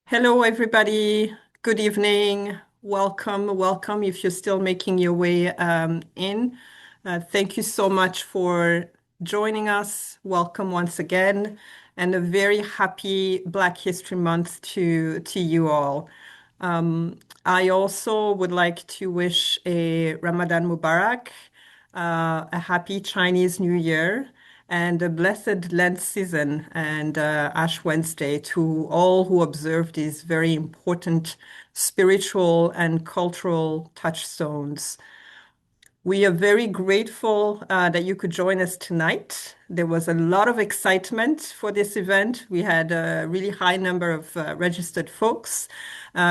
Hello, everybody. Good evening. Welcome if you're still making your way in. Thank you so much for joining us. Welcome once again, and a very happy Black History Month to you all. I also would like to wish a Ramadan Mubarak, a happy Chinese New Year, and a blessed Lent season and Ash Wednesday to all who observe these very important spiritual and cultural touchstones. We are very grateful that you could join us tonight. There was a lot of excitement for this event. We had a really high number of registered folks,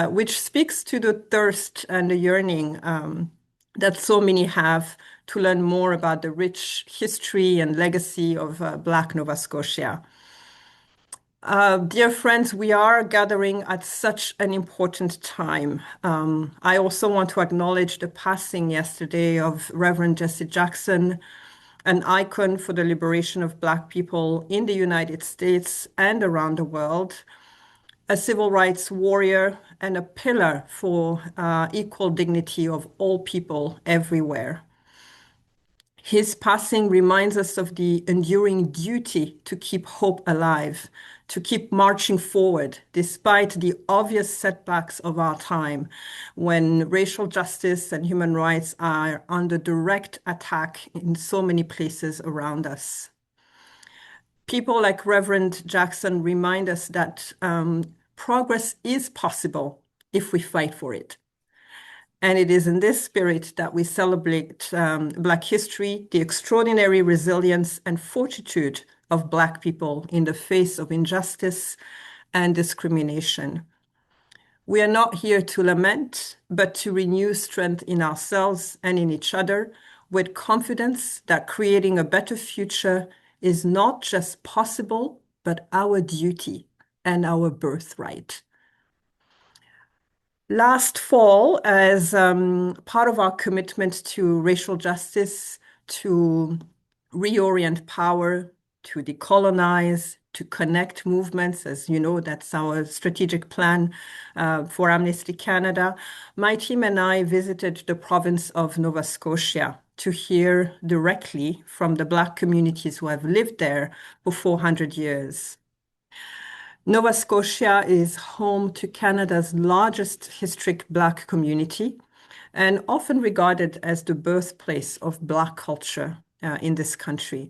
which speaks to the thirst and the yearning that so many have to learn more about the rich history and legacy of Black Nova Scotia. Dear friends, we are gathering at such an important time. I also want to acknowledge the passing yesterday of Reverend Jesse Jackson, an icon for the liberation of Black people in the United States and around the world, a civil rights warrior, and a pillar for equal dignity of all people everywhere. His passing reminds us of the enduring duty to keep hope alive, to keep marching forward despite the obvious setbacks of our time when racial justice and human rights are under direct attack in so many places around us. People like Reverend Jackson remind us that progress is possible if we fight for it. And it is in this spirit that we celebrate Black history, the extraordinary resilience and fortitude of Black people in the face of injustice and discrimination. We are not here to lament, but to renew strength in ourselves and in each other with confidence that creating a better future is not just possible, but our duty and our birthright. Last fall, as part of our commitment to racial justice, to reorient power, to decolonize, to connect movements, as you know, that's our strategic plan for Amnesty Canada, my team and I visited the province of Nova Scotia to hear directly from the Black communities who have lived there for 400 years. Nova Scotia is home to Canada's largest historic Black community and often regarded as the birthplace of Black culture in this country.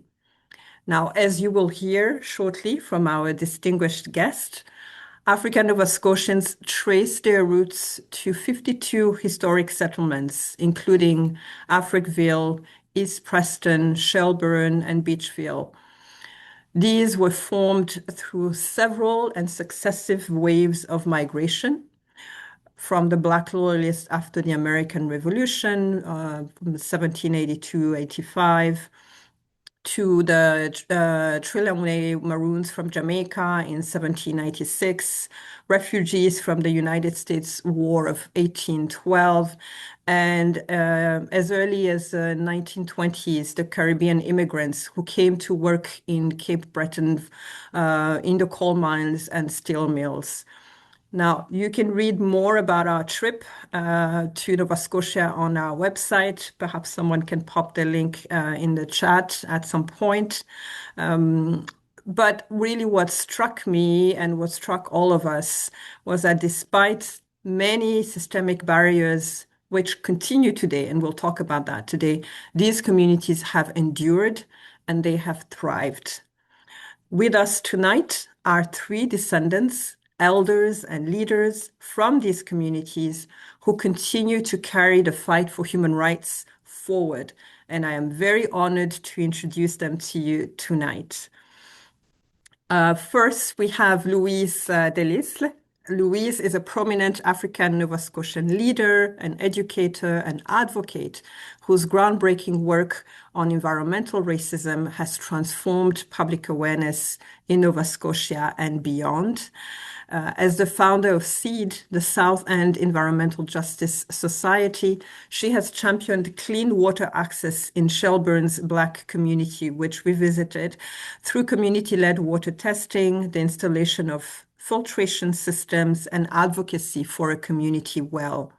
Now, as you will hear shortly from our distinguished guest, African Nova Scotians trace their roots to 52 historic settlements, including Africville, East Preston, Shelburne, and Beachville. These were formed through several and successive waves of migration from the Black Loyalists after the American Revolution, from 1782-85, to the Trelawny Maroons from Jamaica in 1796, refugees from the United States War of 1812, and as early as the 1920s, the Caribbean immigrants who came to work in Cape Breton in the coal mines and steel mills. Now, you can read more about our trip to Nova Scotia on our website. Perhaps someone can pop the link in the chat at some point. But really what struck me and what struck all of us was that despite many systemic barriers, which continue today, and we'll talk about that today, these communities have endured and they have thrived. With us tonight are three descendants, elders and leaders from these communities who continue to carry the fight for human rights forward. And I am very honored to introduce them to you tonight. First, we have Louise Delisle. Louise is a prominent African Nova Scotian leader, an educator, and advocate whose groundbreaking work on environmental racism has transformed public awareness in Nova Scotia and beyond. As the founder of SEED, the South End Environmental Justice Society, she has championed clean water access in Shelburne's Black community, which we visited, through community-led water testing, the installation of filtration systems, and advocacy for a community well.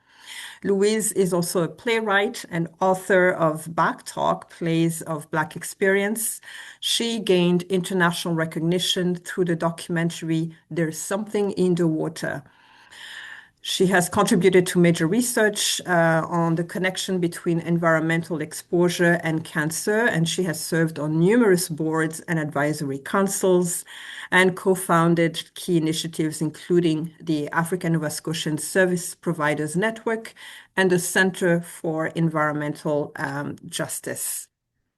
Louise is also a playwright and author of Backtalk, Plays of Black Experience. She gained international recognition through the documentary There's Something in the Water. She has contributed to major research on the connection between environmental exposure and cancer, and she has served on numerous boards and advisory councils and co-founded key initiatives, including the African Nova Scotian Service Providers Network and the Center for Environmental Justice.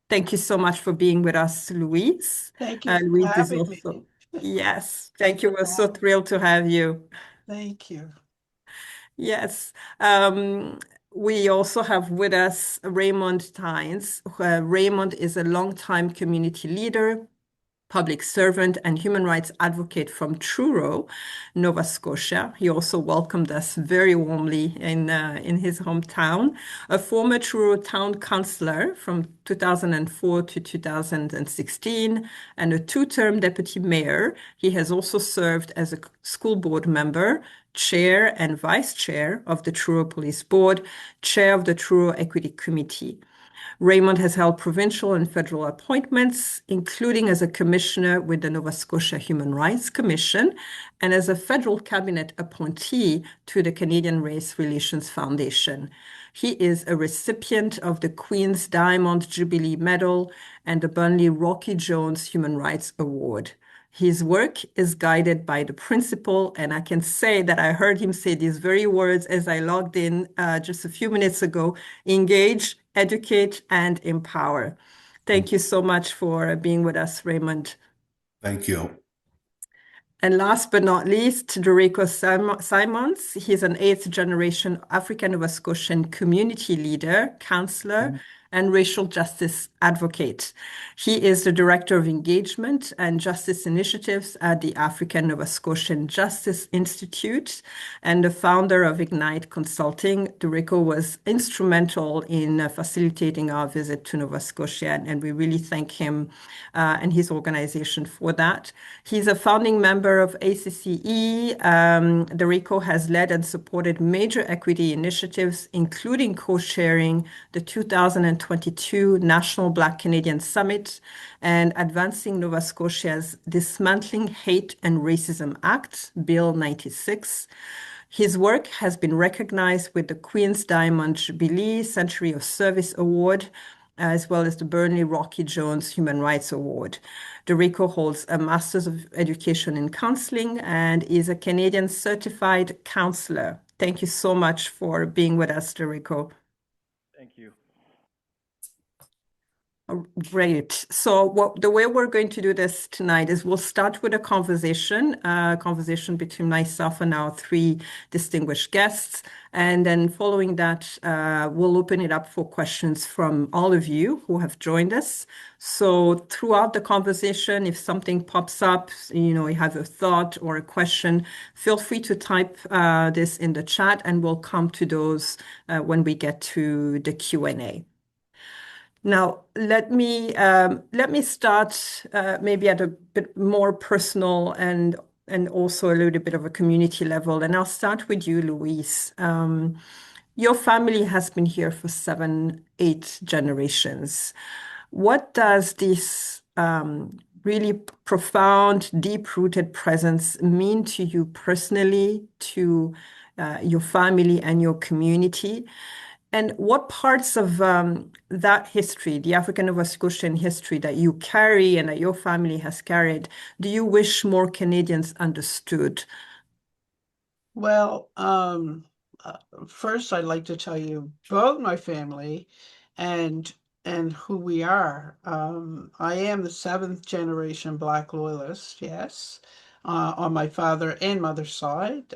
Thank you so much for being with us, Louise. Thank you for Louise is having me. also, yes, thank Thank you. you We're for so having thrilled to have you. Thank you. Yes. We also have with us Raymond Tynes. Raymond is a longtime community leader, public servant, and human rights advocate from Truro, Nova Scotia. He also welcomed us very warmly in his hometown. A former Truro town councillor from 2004 to 2016 and a two-term deputy mayor. He has also served as a school board member, chair and vice chair of the Truro Police Board, chair of the Truro Equity Committee. Raymond has held provincial and federal appointments, including as a commissioner with the Nova Scotia Human Rights Commission and as a federal cabinet appointee to the Canadian Race Relations Foundation. He is a recipient of the Queen's Diamond Jubilee Medal and the Burnley Rocky Jones Human Rights Award. His work is guided by the principle, and I can say that I heard him say these very words as I logged in just a few minutes ago: engage, educate, and empower. Thank you so much for being with us, Raymond. Thank you. And last but not least, DeRico Symonds. He's an eighth generation African Nova Scotian community leader, counselor, and racial justice advocate. He is the Director of Engagement and Justice Initiatives at the African Nova Scotian Justice Institute and the founder of Ignite Consulting. DeRico was instrumental in facilitating our visit to Nova Scotia, and we really thank him and his organization for that. He's a founding member of ACCE. DeRico has led and supported major equity initiatives, including co-chairing the 2022 National Black Canadian Summit and advancing Nova Scotia's Dismantling Hate and Racism Act, Bill 96. His work has been recognized with the Queen's Diamond Jubilee Century of Service Award, as well as the Burnley Rocky Jones Human Rights Award. DeRico holds a Master's of Education in Counseling and is a Canadian Certified Counselor. Thank you so much for being with us, DeRico. Thank you. Great. So the way we're going to do this tonight is we'll start with a conversation between myself and our three distinguished guests. And then following that, we'll open it up for questions from all of you who have joined us. So throughout the conversation, if something pops up, you have a thought or a question, feel free to type this in the chat and we'll come to those when we get to the Q&A. Now, let me start maybe at a bit more personal and also a little bit of a community level. And I'll start with you, Louise. Your family has been here for 7, 8 generations. What does this really profound, deep-rooted presence mean to you personally, to your family and your community? And what parts of that history, the African Nova Scotian history that you carry and that your family has carried, do you wish more Canadians understood? Well, first I'd like to tell you about my family and who we are. I am the 7th generation Black loyalist, yes, on my father and mother's side.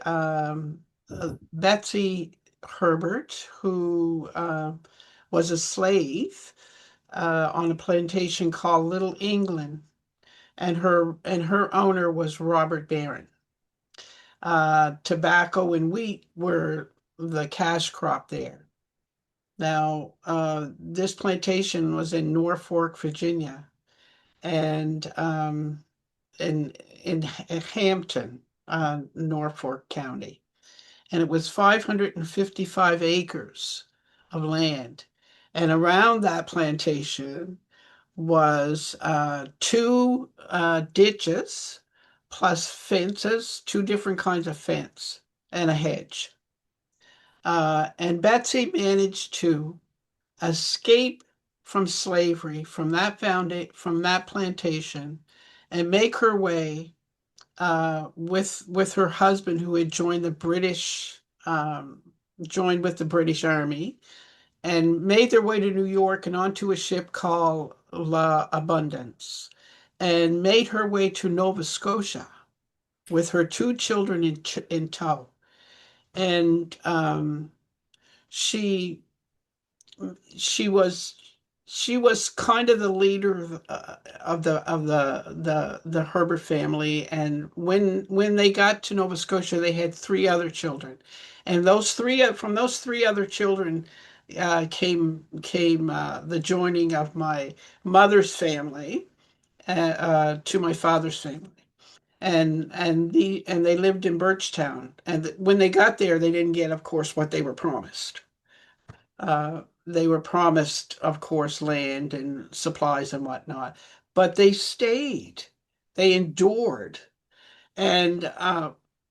Betsy Herbert, who was a slave on a plantation called Little England, and her owner was Robert Barron. Tobacco and wheat were the cash crop there. Now, this plantation was in Norfolk, Virginia, and in Hampton. Norfolk County. And it was 555 acres of land. And around that plantation was two ditches plus fences, two different kinds of fence, and a hedge. And Betsy managed to escape from slavery from that plantation and make her way with her husband who had joined with the British Army and made their way to New York and onto a ship called La Abundance and made her way to Nova Scotia with her two children in tow. And she she was she was kind of the leader of the Herbert family. And when they got to Nova Scotia, they had three other children, and those three other children came the joining of my mother's family to my father's family. And they lived in Birchtown. And when they got there, they didn't get, of course, what they were promised. They were promised, of course, land and supplies and whatnot, but they stayed. They endured. And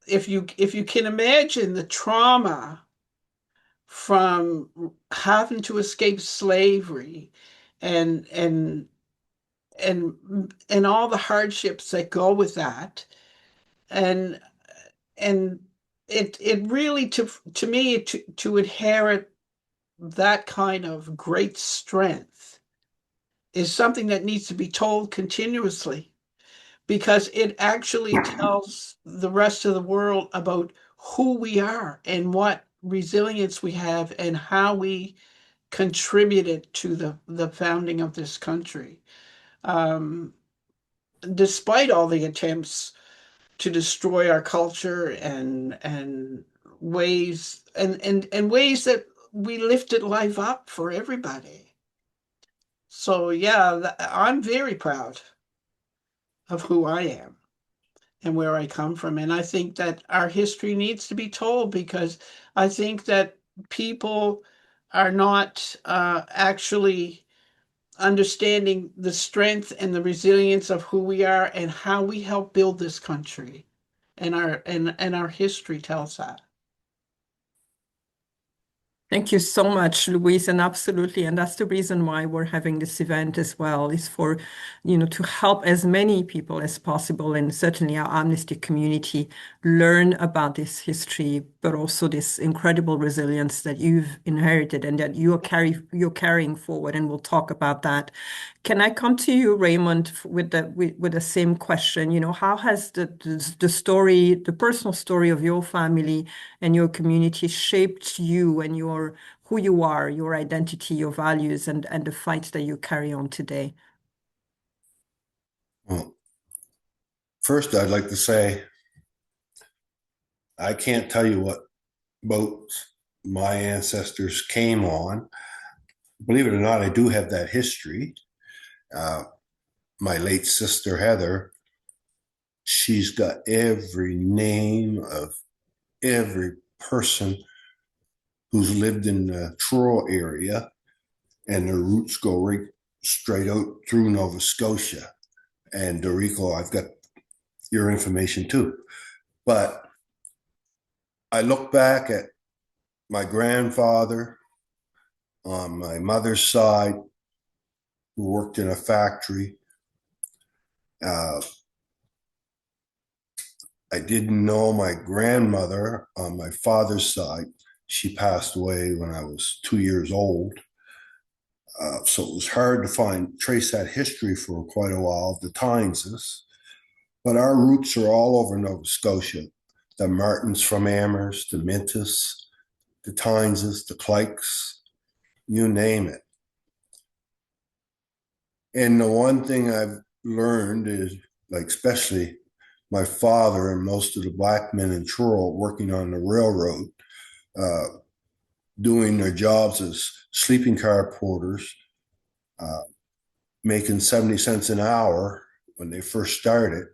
if you can imagine the trauma from having to escape slavery and and and all the hardships that go with that, and and it really to me to inherit that kind of great strength is something that needs to be told continuously, because it actually tells the rest of the world about who we are and what resilience we have and how we contributed to the founding of this country. Um, Despite all the attempts to destroy our culture and ways that we lifted life up for everybody. So yeah, I'm very proud of who I am and where I come from. And I think that our history needs to be told, because I think that people are not actually understanding the strength and the resilience of who we are and how we help build this country. And our history tells that. Thank you so much, Louise, and absolutely. And that's the reason why we're having this event as well, is for, to help as many people as possible, and certainly our Amnesty community, learn about this history, but also this incredible resilience that you've inherited and that you're carrying forward. And we'll talk about that. Can I come to you, Raymond, with the same question? How has the story, the personal story of your family and your community shaped you and who you are, your identity, your values, and the fight that you carry on today? Well, first, I'd like to say I can't tell you what boats my ancestors came on. Believe it or not, I do have that history. Uh, my late sister, Heather, she's got every name of every person who's lived in the Truro area, and their roots go right straight out through Nova Scotia. And DeRico, I've got your information too. But I look back at my grandfather on my mother's side, who worked in a factory. Uh, I didn't know my grandmother on my father's side. She passed away when I was 2 years old. So it was hard to trace that history for quite a while, the Tyneses. But our roots are all over Nova Scotia. The Martins from Amherst, the Mintus, the Tyneses, the Clykes, you name it. And the one thing I've learned is, like, especially my father and most of the black men in Truro working on the railroad, doing their jobs as sleeping car porters, making 70 cents an hour when they first started.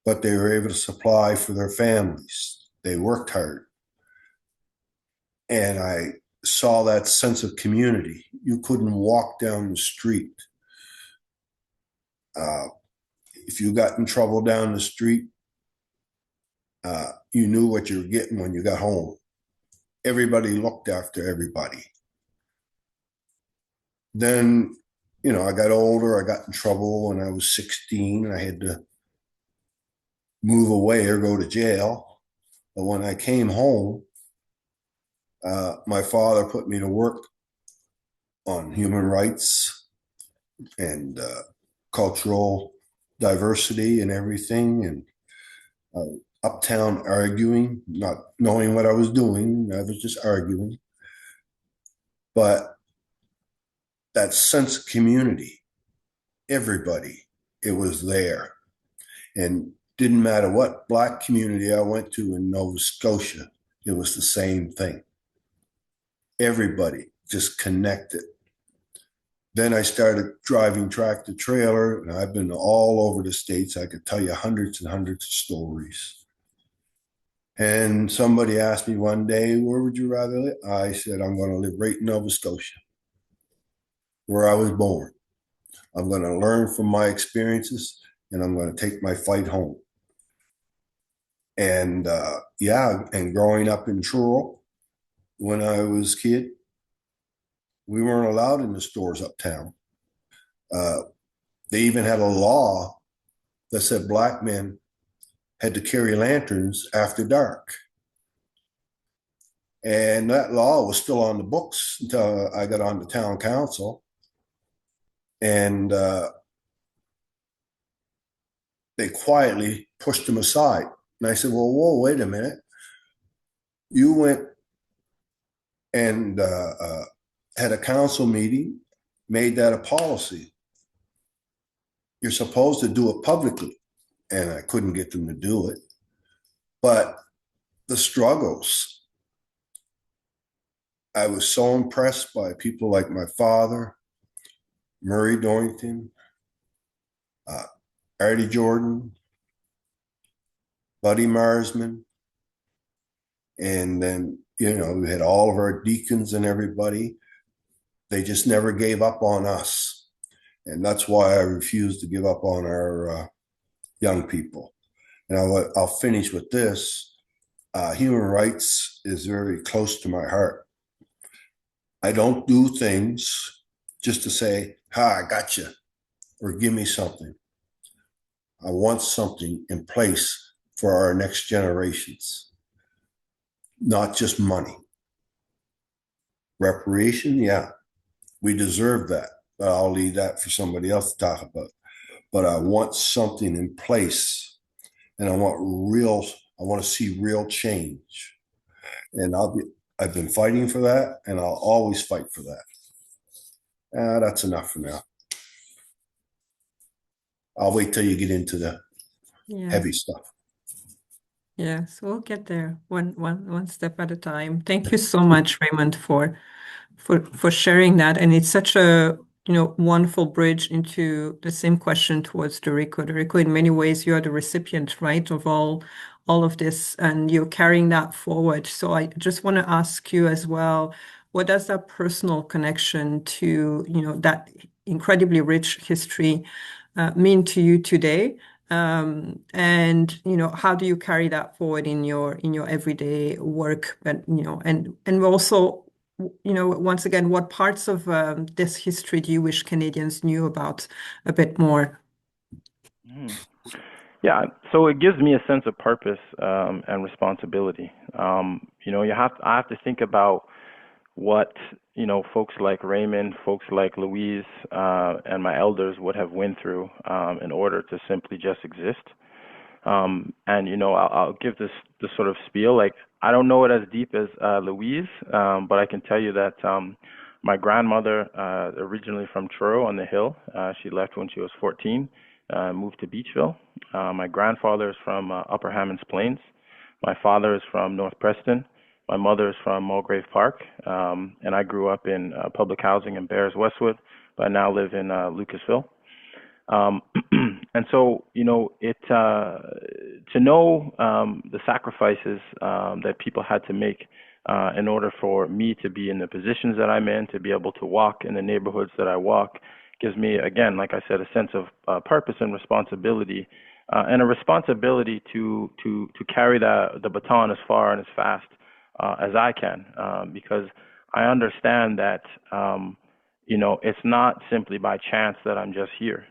but they were able to supply for their families. They worked hard. And I saw that sense of community. You couldn't walk down the street. If you got in trouble down the street, you knew what you were getting when you got home. Everybody looked after everybody. Then, I got older. I got in trouble when I was 16. I had to move away or go to jail. But when I came home, my father put me to work on human rights and cultural diversity and everything, and uptown arguing, not knowing what I was doing. I was just arguing. But that sense of community, everybody, it was there. And didn't matter what Black community I went to in Nova Scotia, it was the same thing. Everybody just connected. Then I started driving tractor trailer, and I've been all over the States. I could tell you hundreds and hundreds of stories. And somebody asked me one day, where would you rather live? I said, I'm going to live right in Nova Scotia, where I was born. I'm going to learn from my experiences, and I'm going to take my fight home. And and growing up in Truro, when I was a kid, we weren't allowed in the stores uptown. They even had a law that said Black men had to carry lanterns after dark. And that law was still on the books until I got on the town council. And they quietly pushed them aside. And I said, well, whoa, wait a minute. You went and had a council meeting, made that a policy. You're supposed to do it publicly. And I couldn't get them to do it. But the struggles, I was so impressed by people like my father, Murray Dorrington, Artie Jordan, Buddy Marsman, and then, we had all of our deacons and everybody. They just never gave up on us. And that's why I refuse to give up on our young people. And I'll finish with this. Human rights is very close to my heart. I don't do things just to say, I got you, or give me something. I want something in place for our next generations, not just money. Reparation, yeah, we deserve that, but I'll leave that for somebody else to talk about. But I want something in place, and I want to see real change. And I've been fighting for that, and I'll always fight for that. That's enough for now. I'll wait till you get into the heavy stuff. Yes, we'll get there one step at a time. Thank you so much, Raymond, for sharing that. And it's such a wonderful bridge into the same question towards DeRico. DeRico, in many ways, you are the recipient, right, of all of this, and you're carrying that forward. So I just want to ask you as well, what does that personal connection to that incredibly rich history mean to you today? And how do you carry that forward in your everyday work? And also, once again, what parts of this history do you wish Canadians knew about a bit more? Yeah, so it gives me a sense of purpose and responsibility. I have to think about what folks like Raymond, folks like Louise, and my elders would have went through in order to simply just exist. I'll give this sort of spiel. Like, I don't know it as deep as Louise, but I can tell you that my grandmother, originally from Truro on the Hill, she left when she was 14, moved to Beachville. My grandfather is from Upper Hammonds Plains. My father is from North Preston. My mother is from Mulgrave Park, and I grew up in public housing in Bears Westwood, but I now live in Lucasville. And And so, to know the sacrifices that people had to make in order for me to be in the positions that I'm in, to be able to walk in the neighborhoods that I walk, gives me, again, like I said, a sense of purpose and responsibility, and a responsibility to carry the baton as far and as fast as I can, because I understand that it's not simply by chance that I'm just here.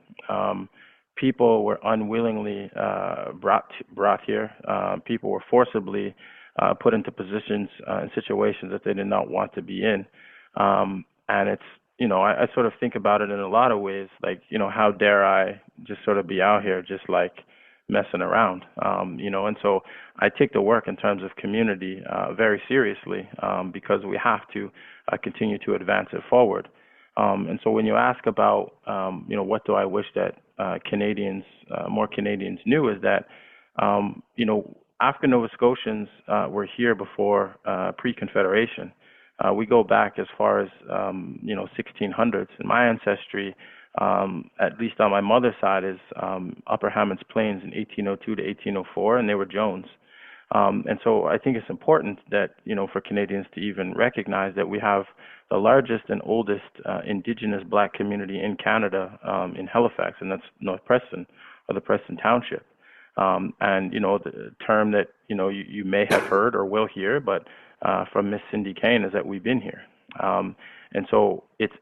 People were unwillingly brought here. People were forcibly put into positions and situations that they did not want to be in. And it's, I sort of think about it in a lot of ways, like, how dare I just sort of be out here just like messing around, and so I take the work in terms of community very seriously, because we have to continue to advance it forward. And so when you ask about, what do I wish that more Canadians knew, is that, African Nova Scotians were here before pre-Confederation. We go back as far as, 1600s. In my ancestry, at least on my mother's side, is Upper Hammonds Plains in 1802 to 1804, and they were Jones. And so I think it's important that, for Canadians to even recognize that we have the largest and oldest Indigenous Black community in Canada, in Halifax, and that's North Preston, or the Preston Township. And, the term that, you may have heard or will hear, but from Miss Cindy Kane, is that we've been here. And so it's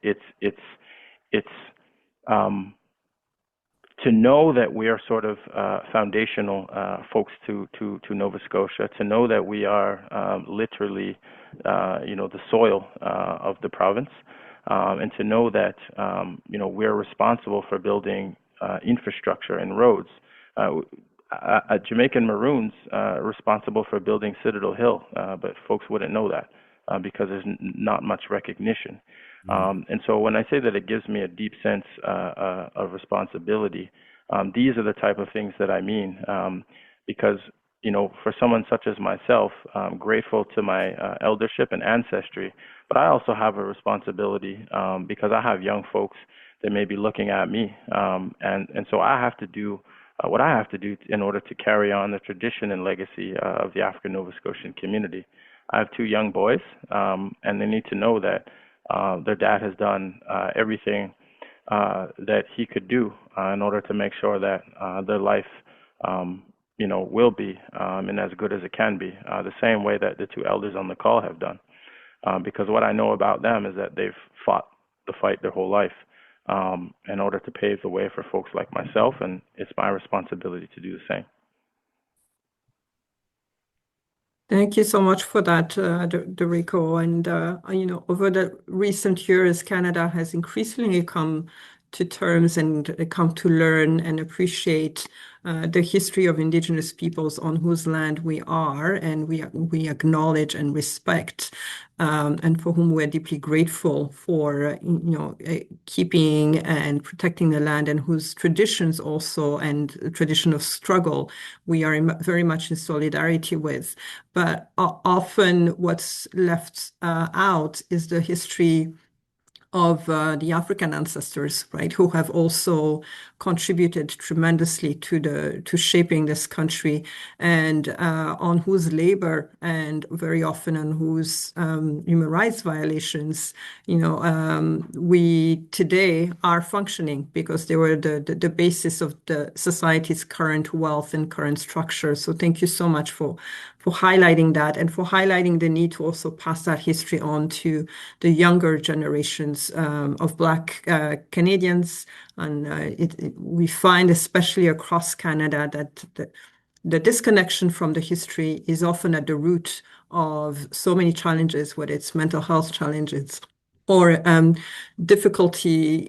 to know that we are sort of foundational folks to Nova Scotia, to know that we are literally, the soil of the province, and to know that, we're responsible for building infrastructure and roads. Jamaican Maroons responsible for building Citadel Hill, but folks wouldn't know that because there's not much recognition. And so when I say that it gives me a deep sense of responsibility, these are the type of things that I mean, because, for someone such as myself, I'm grateful to my eldership and ancestry, but I also have a responsibility because I have young folks that may be looking at me, and so I have to do what I have to do in order to carry on the tradition and legacy of the African Nova Scotian community. I have two young boys, and they need to know that their dad has done everything that he could do in order to make sure that their life, will be and as good as it can be, the same way that the two elders on the call have done. Because what I know about them is that they've fought the fight their whole life in order to pave the way for folks like myself, and it's my responsibility to do the same. Thank you so much for that, DeRico. And, over the recent years, Canada has increasingly come to terms and come to learn and appreciate the history of Indigenous peoples on whose land we are, and we acknowledge and respect, and for whom we're deeply grateful for, keeping and protecting the land, and whose traditions also, and tradition of struggle, we are very much in solidarity with. But often what's left out is the history of the African ancestors, right, who have also contributed tremendously to shaping this country, and on whose labor, and very often on whose human rights violations, we today are functioning, because they were the basis of the society's current wealth and current structure. So thank you so much for highlighting that, and for highlighting the need to also pass that history on to the younger generations of Black Canadians. And we find, especially across Canada, that the disconnection from the history is often at the root of so many challenges, whether it's mental health challenges or difficulty,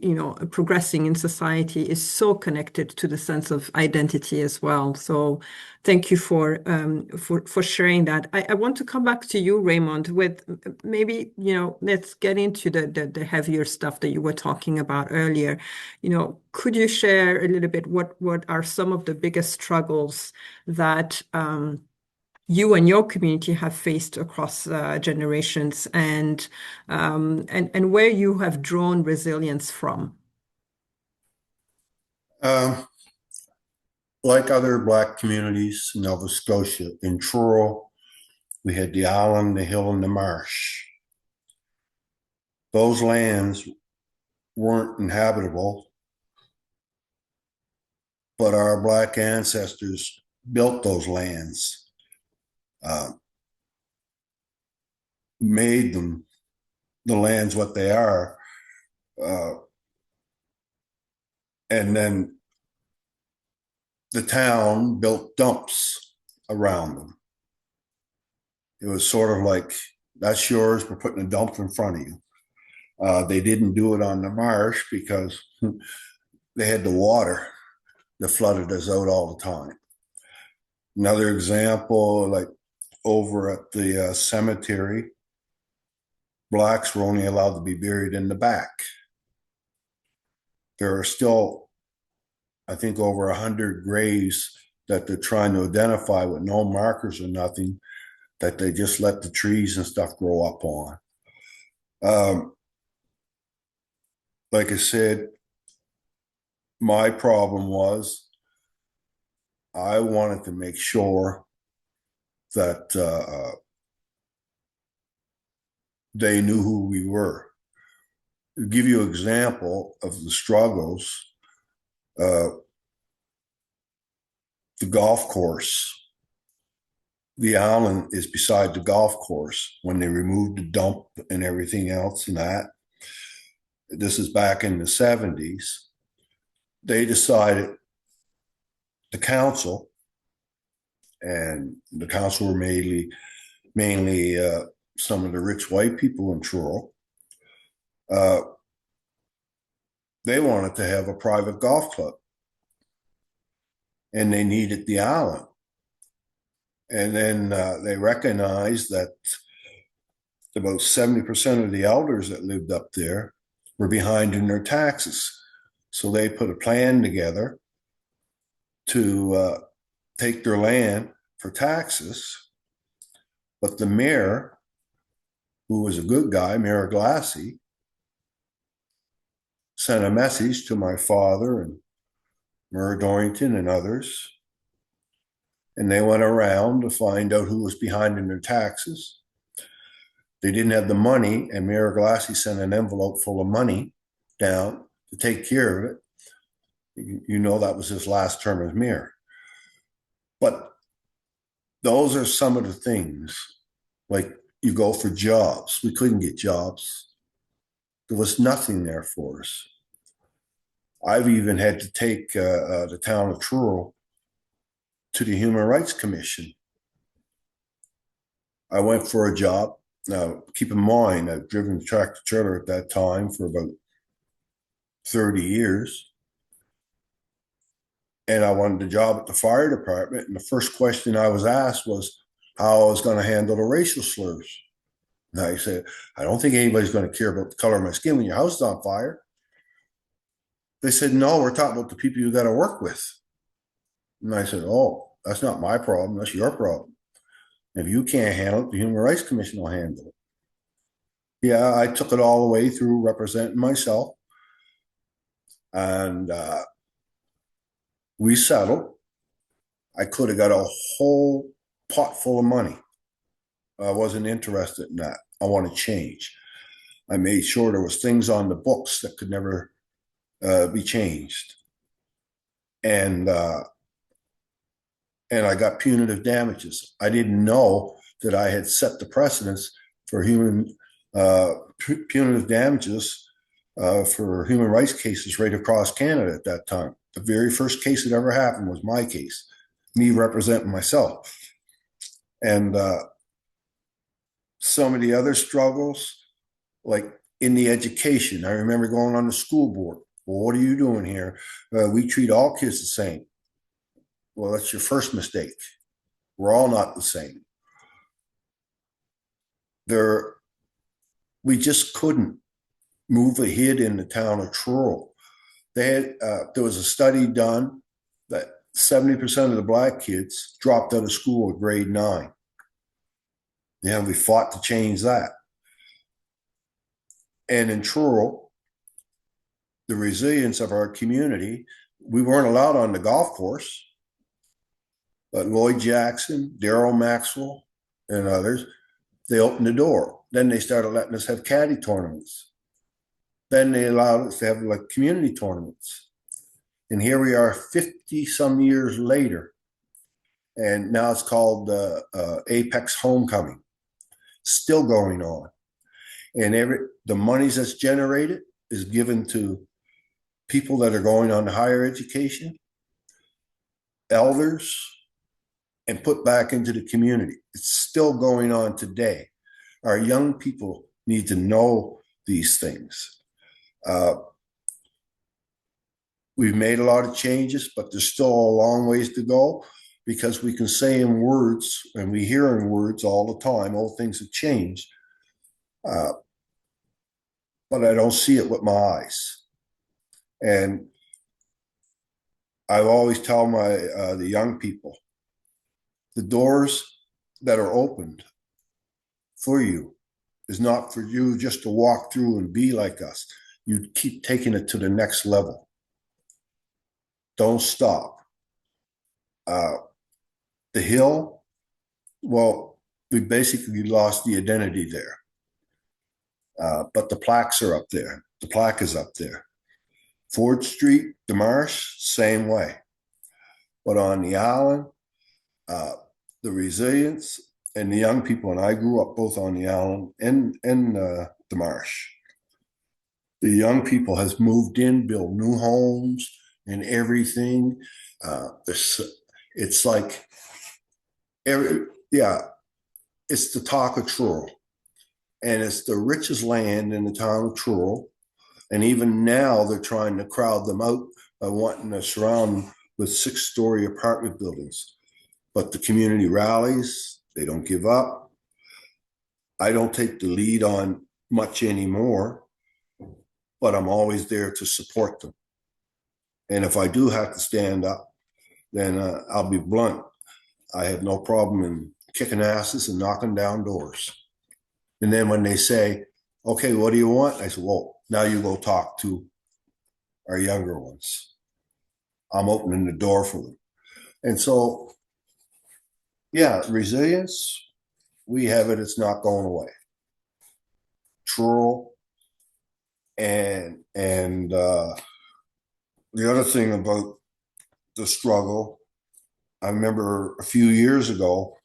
progressing in society, is so connected to the sense of identity as well. So thank you for sharing that. I want to come back to you, Raymond, with maybe, let's get into the heavier stuff that you were talking about earlier. Could you share a little bit what are some of the biggest struggles that you and your community have faced across generations, and where you have drawn resilience from? like other Black communities in Nova Scotia, in Truro, we had the island, the hill, and the marsh. Those lands weren't inhabitable, but our Black ancestors built those lands, made them, the lands what they are, and then the town built dumps around them. It was sort of like, that's yours, we're putting a dump in front of you. They didn't do it on the marsh because they had the water that flooded us out all the time. Another example, like over at the cemetery, Blacks were only allowed to be buried in the back. There are still, I think, over 100 graves that they're trying to identify with no markers or nothing, that they just let the trees and stuff grow up on. Like I said, my problem was I wanted to make sure that they knew who we were. To give you an example of the struggles, the golf course, the island is beside the golf course. When they removed the dump and everything else and that, this is back in the 70s, they decided, the council, and the council were mainly some of the rich white people in Truro, they wanted to have a private golf club, and they needed the island. And then they recognized that about 70% of the elders that lived up there were behind in their taxes. So they put a plan together to take their land for taxes. But the mayor, who was a good guy, Mayor Glassy, sent a message to my father and Mayor Dorrington and others, and they went around to find out who was behind in their taxes. They didn't have the money, and Mayor Glassy sent an envelope full of money down to take care of it. You know, that was his last term as mayor. But those are some of the things, like you go for jobs. We couldn't get jobs. There was nothing there for us. I've even had to take the town of Truro to the Human Rights Commission. I went for a job. Now, keep in mind, I've driven tractor trailer at that time for about 30 years. And I wanted a job at the fire department. And the first question I was asked was how I was going to handle the racial slurs. And I said, I don't think anybody's going to care about the color of my skin when your house is on fire. They said, no, we're talking about the people you got to work with. And I said, oh, that's not my problem. That's your problem. If you can't handle it, the Human Rights Commission will handle it. Yeah, I took it all the way through representing myself. And we settled. I could have got a whole pot full of money. I wasn't interested in that. I want to change. I made sure there was things on the books that could never be changed. And I got punitive damages. I didn't know that I had set the precedence for punitive damages for human rights cases right across Canada at that time. The very first case that ever happened was my case, me representing myself. And some of the other struggles, like in the education, I remember going on the school board. Well, what are you doing here? We treat all kids the same. Well, that's your first mistake. We're all not the same. We just couldn't move ahead in the town of Truro. There was a study done that 70% of the Black kids dropped out of school at grade 9. Yeah, we fought to change that. And in Truro, the resilience of our community, we weren't allowed on the golf course. But Lloyd Jackson, Daryl Maxwell, and others, they opened the door. Then they started letting us have caddy tournaments. Then they allowed us to have like community tournaments. And here we are 50 some years later. And now it's called Apex Homecoming. Still going on. And the monies that's generated is given to people that are going on to higher education, elders, and put back into the community. It's still going on today. Our young people need to know these things. We've made a lot of changes, but there's still a long ways to go, because we can say in words, and we hear in words all the time, oh, things have changed. But I don't see it with my eyes. And I always tell the young people, the doors that are opened for you is not for you just to walk through and be like us. You keep taking it to the next level. Don't stop. The Hill, well, we basically lost the identity there. But the plaques are up there. The plaque is up there. Ford Street, Immerse, same way. But on the island, the resilience and the young people, and I grew up both on the island and the marsh. The young people has moved in, built new homes and everything. It's like, it's the talk of Truro. And it's the richest land in the town of Truro. And even now they're trying to crowd them out by wanting to surround them with 6-story apartment buildings. But the community rallies, they don't give up. I don't take the lead on much anymore, but I'm always there to support them. And if I do have to stand up, then I'll be blunt. I have no problem in kicking asses and knocking down doors. And then when they say, okay, what do you want? I say, well, now you go talk to our younger ones. I'm opening the door for them. And so, yeah, resilience, we have it. It's not going away. Truro. And the other thing about the struggle, I remember a few years ago,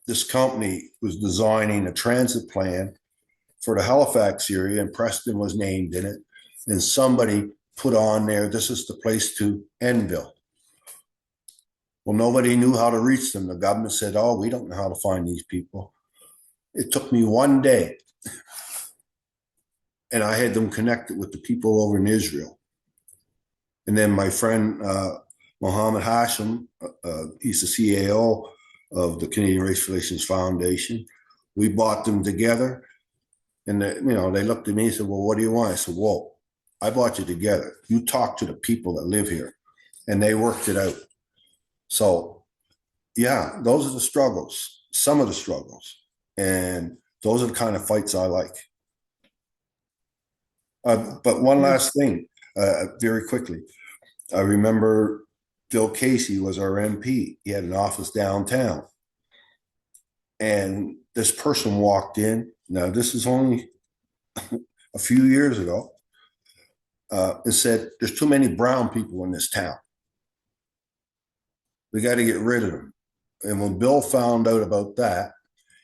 this company was designing a transit plan for the Halifax area, and Preston was named in it. And somebody put on there, this is the place to Enville. Well, nobody knew how to reach them. The government said, oh, we don't know how to find these people. It took me one day, and I had them connected with the people over in Israel. And then my friend, Mohammed Hashim, he's the CAO of the Canadian Race Relations Foundation. We brought them together, and they looked at me and said, well, what do you want? I said, well, I brought you together. You talk to the people that live here, and they worked it out. So, yeah, those are the struggles, some of the struggles, and those are the kind of fights I like. But one last thing, very quickly. I remember Phil Casey was our MP. He had an office downtown. And this person walked in. Now, this is only a few years ago. And said, there's too many brown people in this town. We got to get rid of them. And when Bill found out about that,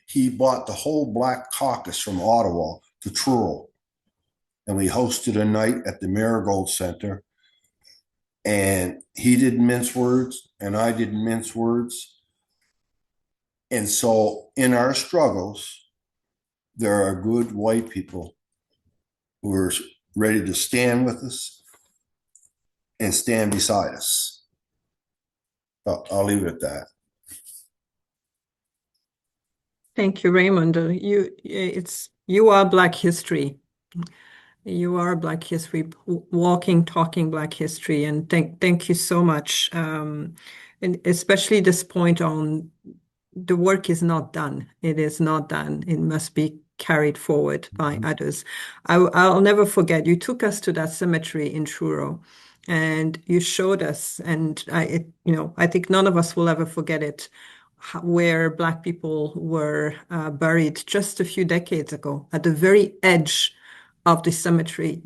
he bought the whole Black Caucus from Ottawa to Truro. And we hosted a night at the Marigold Center. And he didn't mince words, and I didn't mince words. And so in our struggles, there are good white people who are ready to stand with us and stand beside us. I'll leave it at that. Thank you, Raymond. You are Black history. You are Black history, walking, talking Black history, and thank you so much. And especially this point on the work is not done. It is not done. It must be carried forward by others. I'll never forget, you took us to that cemetery in Truro, And you showed us, and I think none of us will ever forget it, where Black people were buried just a few decades ago at the very edge of the cemetery.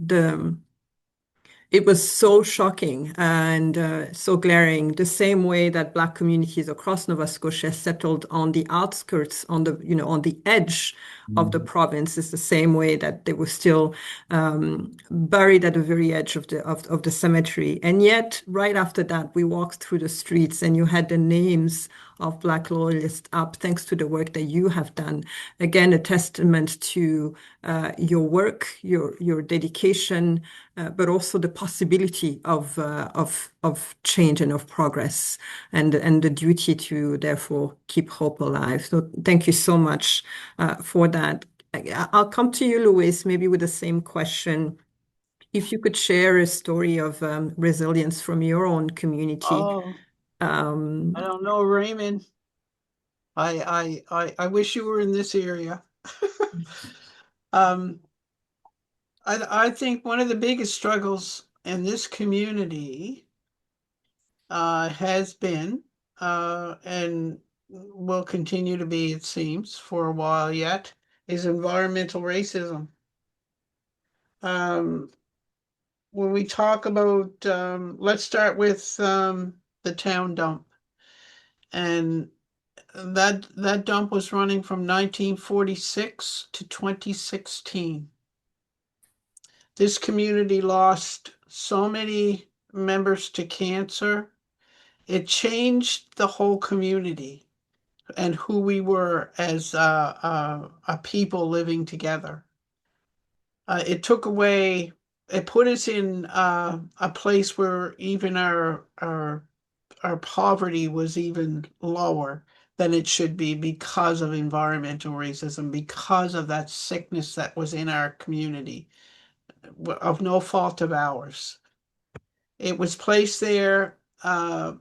It was so shocking and so glaring, the same way that Black communities across Nova Scotia settled on the outskirts, on the edge of the province, is the same way that they were still buried at the very edge of the cemetery. And yet, right after that, we walked through the streets, and you had the names of Black loyalists up, thanks to the work that you have done. Again, a testament to your work, your dedication, but also the possibility of change and of progress, and the duty to therefore keep hope alive. So thank you so much for that. I'll come to you, Louise, maybe with the same question. If you could share a story of resilience from your own community. Oh, Um, I don't know, Raymond. I wish you were in this area. Um, I think one of the biggest struggles in this community has been and will continue to be, it seems, for a while yet, is environmental racism. Um, when we talk about, let's start with the town dump. And that dump was running from 1946 to 2016. This community lost so many members to cancer. It changed the whole community and who we were as a people living together. It took away, it put us in a place where even our poverty was even lower than it should be because of environmental racism, because of that sickness that was in our community, of no fault of ours. It was placed there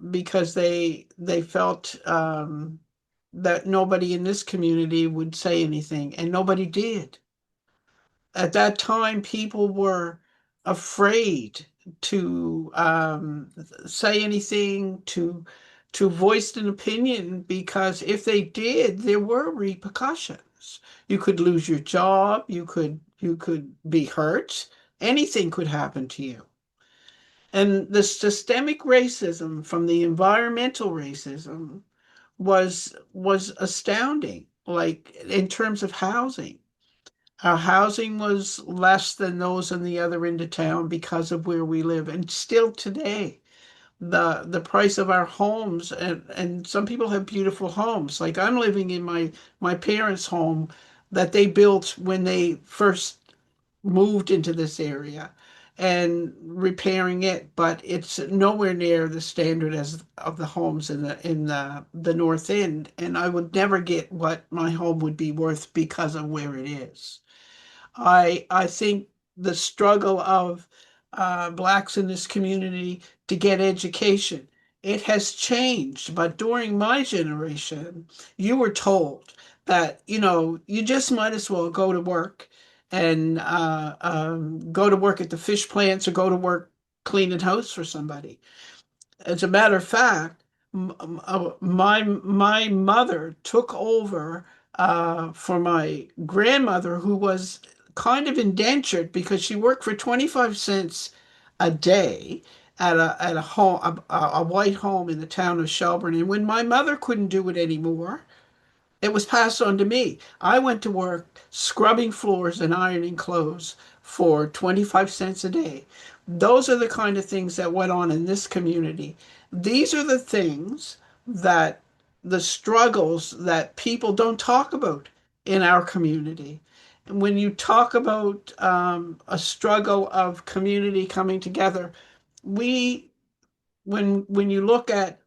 because they felt that nobody in this community would say anything, and nobody did. At that time, people were afraid to say anything, to voice an opinion, because if they did, there were repercussions. You could lose your job, you could be hurt, anything could happen to you. And the systemic racism from the environmental racism was astounding, like in terms of housing. Our housing was less than those in the other end of town because of where we live. And still today, the price of our homes, and some people have beautiful homes. Like I'm living in my parents' home that they built when they first moved into this area and repairing it, but it's nowhere near the standard as of the homes in the North End. And I would never get what my home would be worth because of where it is. I think the struggle of Blacks in this community to get education, it has changed. But during my generation, you were told that, you just might as well go to work and go to work at the fish plants or go to work cleaning house for somebody. As a matter of fact, my mother took over for my grandmother, who was kind of indentured because she worked for 25 cents a day at a home, a white home in the town of Shelburne. And when my mother couldn't do it anymore, it was passed on to me. I went to work scrubbing floors and ironing clothes for 25 cents a day. Those are the kind of things that went on in this community. These are the things that the struggles that people don't talk about in our community. And when you talk about a struggle of community coming together, we when you look at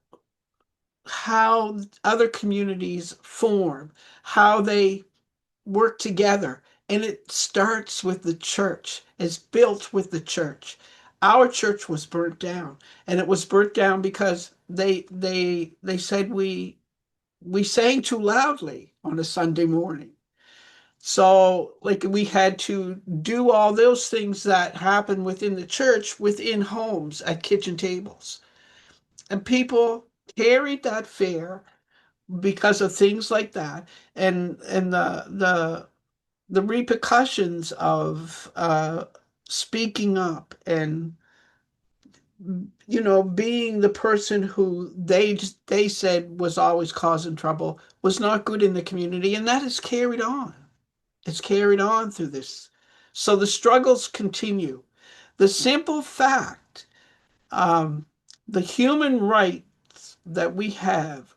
how other communities form, how they work together. And it starts with the church. It's built with the church. Our church was burnt down, and it was burnt down because they said we sang too loudly on a Sunday morning. So, like, we had to do all those things that happen within the church, within homes, at kitchen tables. And people carried that fear because of things like that, and the repercussions of speaking up and being the person who they said was always causing trouble was not good in the community, and that is carried on. It's carried on through this. So the struggles continue. The simple fact, um, the human rights that we have,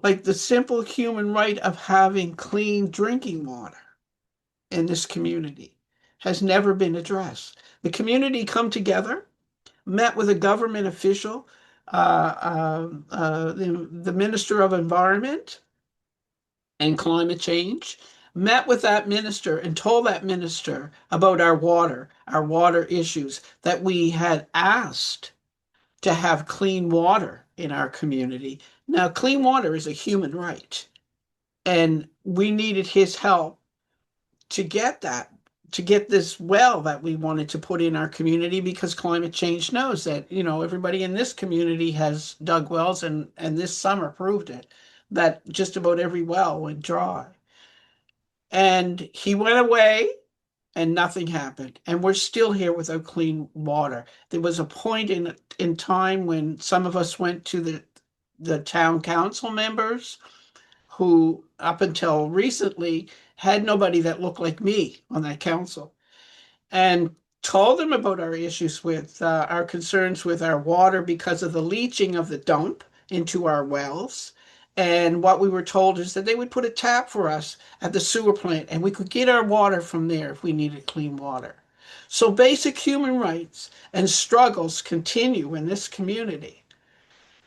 like the simple human right of having clean drinking water in this community, has never been addressed. The community come together, met with a government official, the Minister of Environment and Climate Change, met with that minister and told that minister about our water issues, that we had asked to have clean water in our community. Now, clean water is a human right, and we needed his help to get that, to get this well that we wanted to put in our community, because climate change knows that, everybody in this community has dug wells, and this summer proved it, that just about every well went dry. And he went away and nothing happened. And we're still here without clean water. There was a point in time when some of us went to the town council members who, up until recently, had nobody that looked like me on that council, and told them about our issues with our concerns with our water because of the leaching of the dump into our wells. And what we were told is that they would put a tap for us at the sewer plant, and we could get our water from there if we needed clean water. So basic human rights and struggles continue in this community.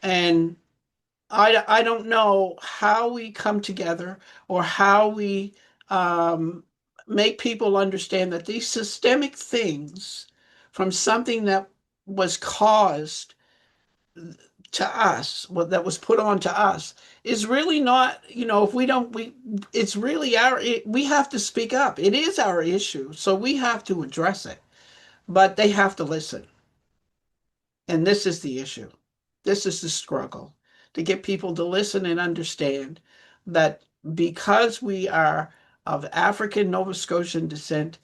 And I don't know how we come together, or how we um, make people understand that these systemic things, from something that was caused to us, what that was put on to us, is really not, if we don't, it's really we have to speak up. It is our issue, so we have to address it, but they have to listen. And this is the issue. This is the struggle, to get people to listen and understand that because we are of African Nova Scotian descent,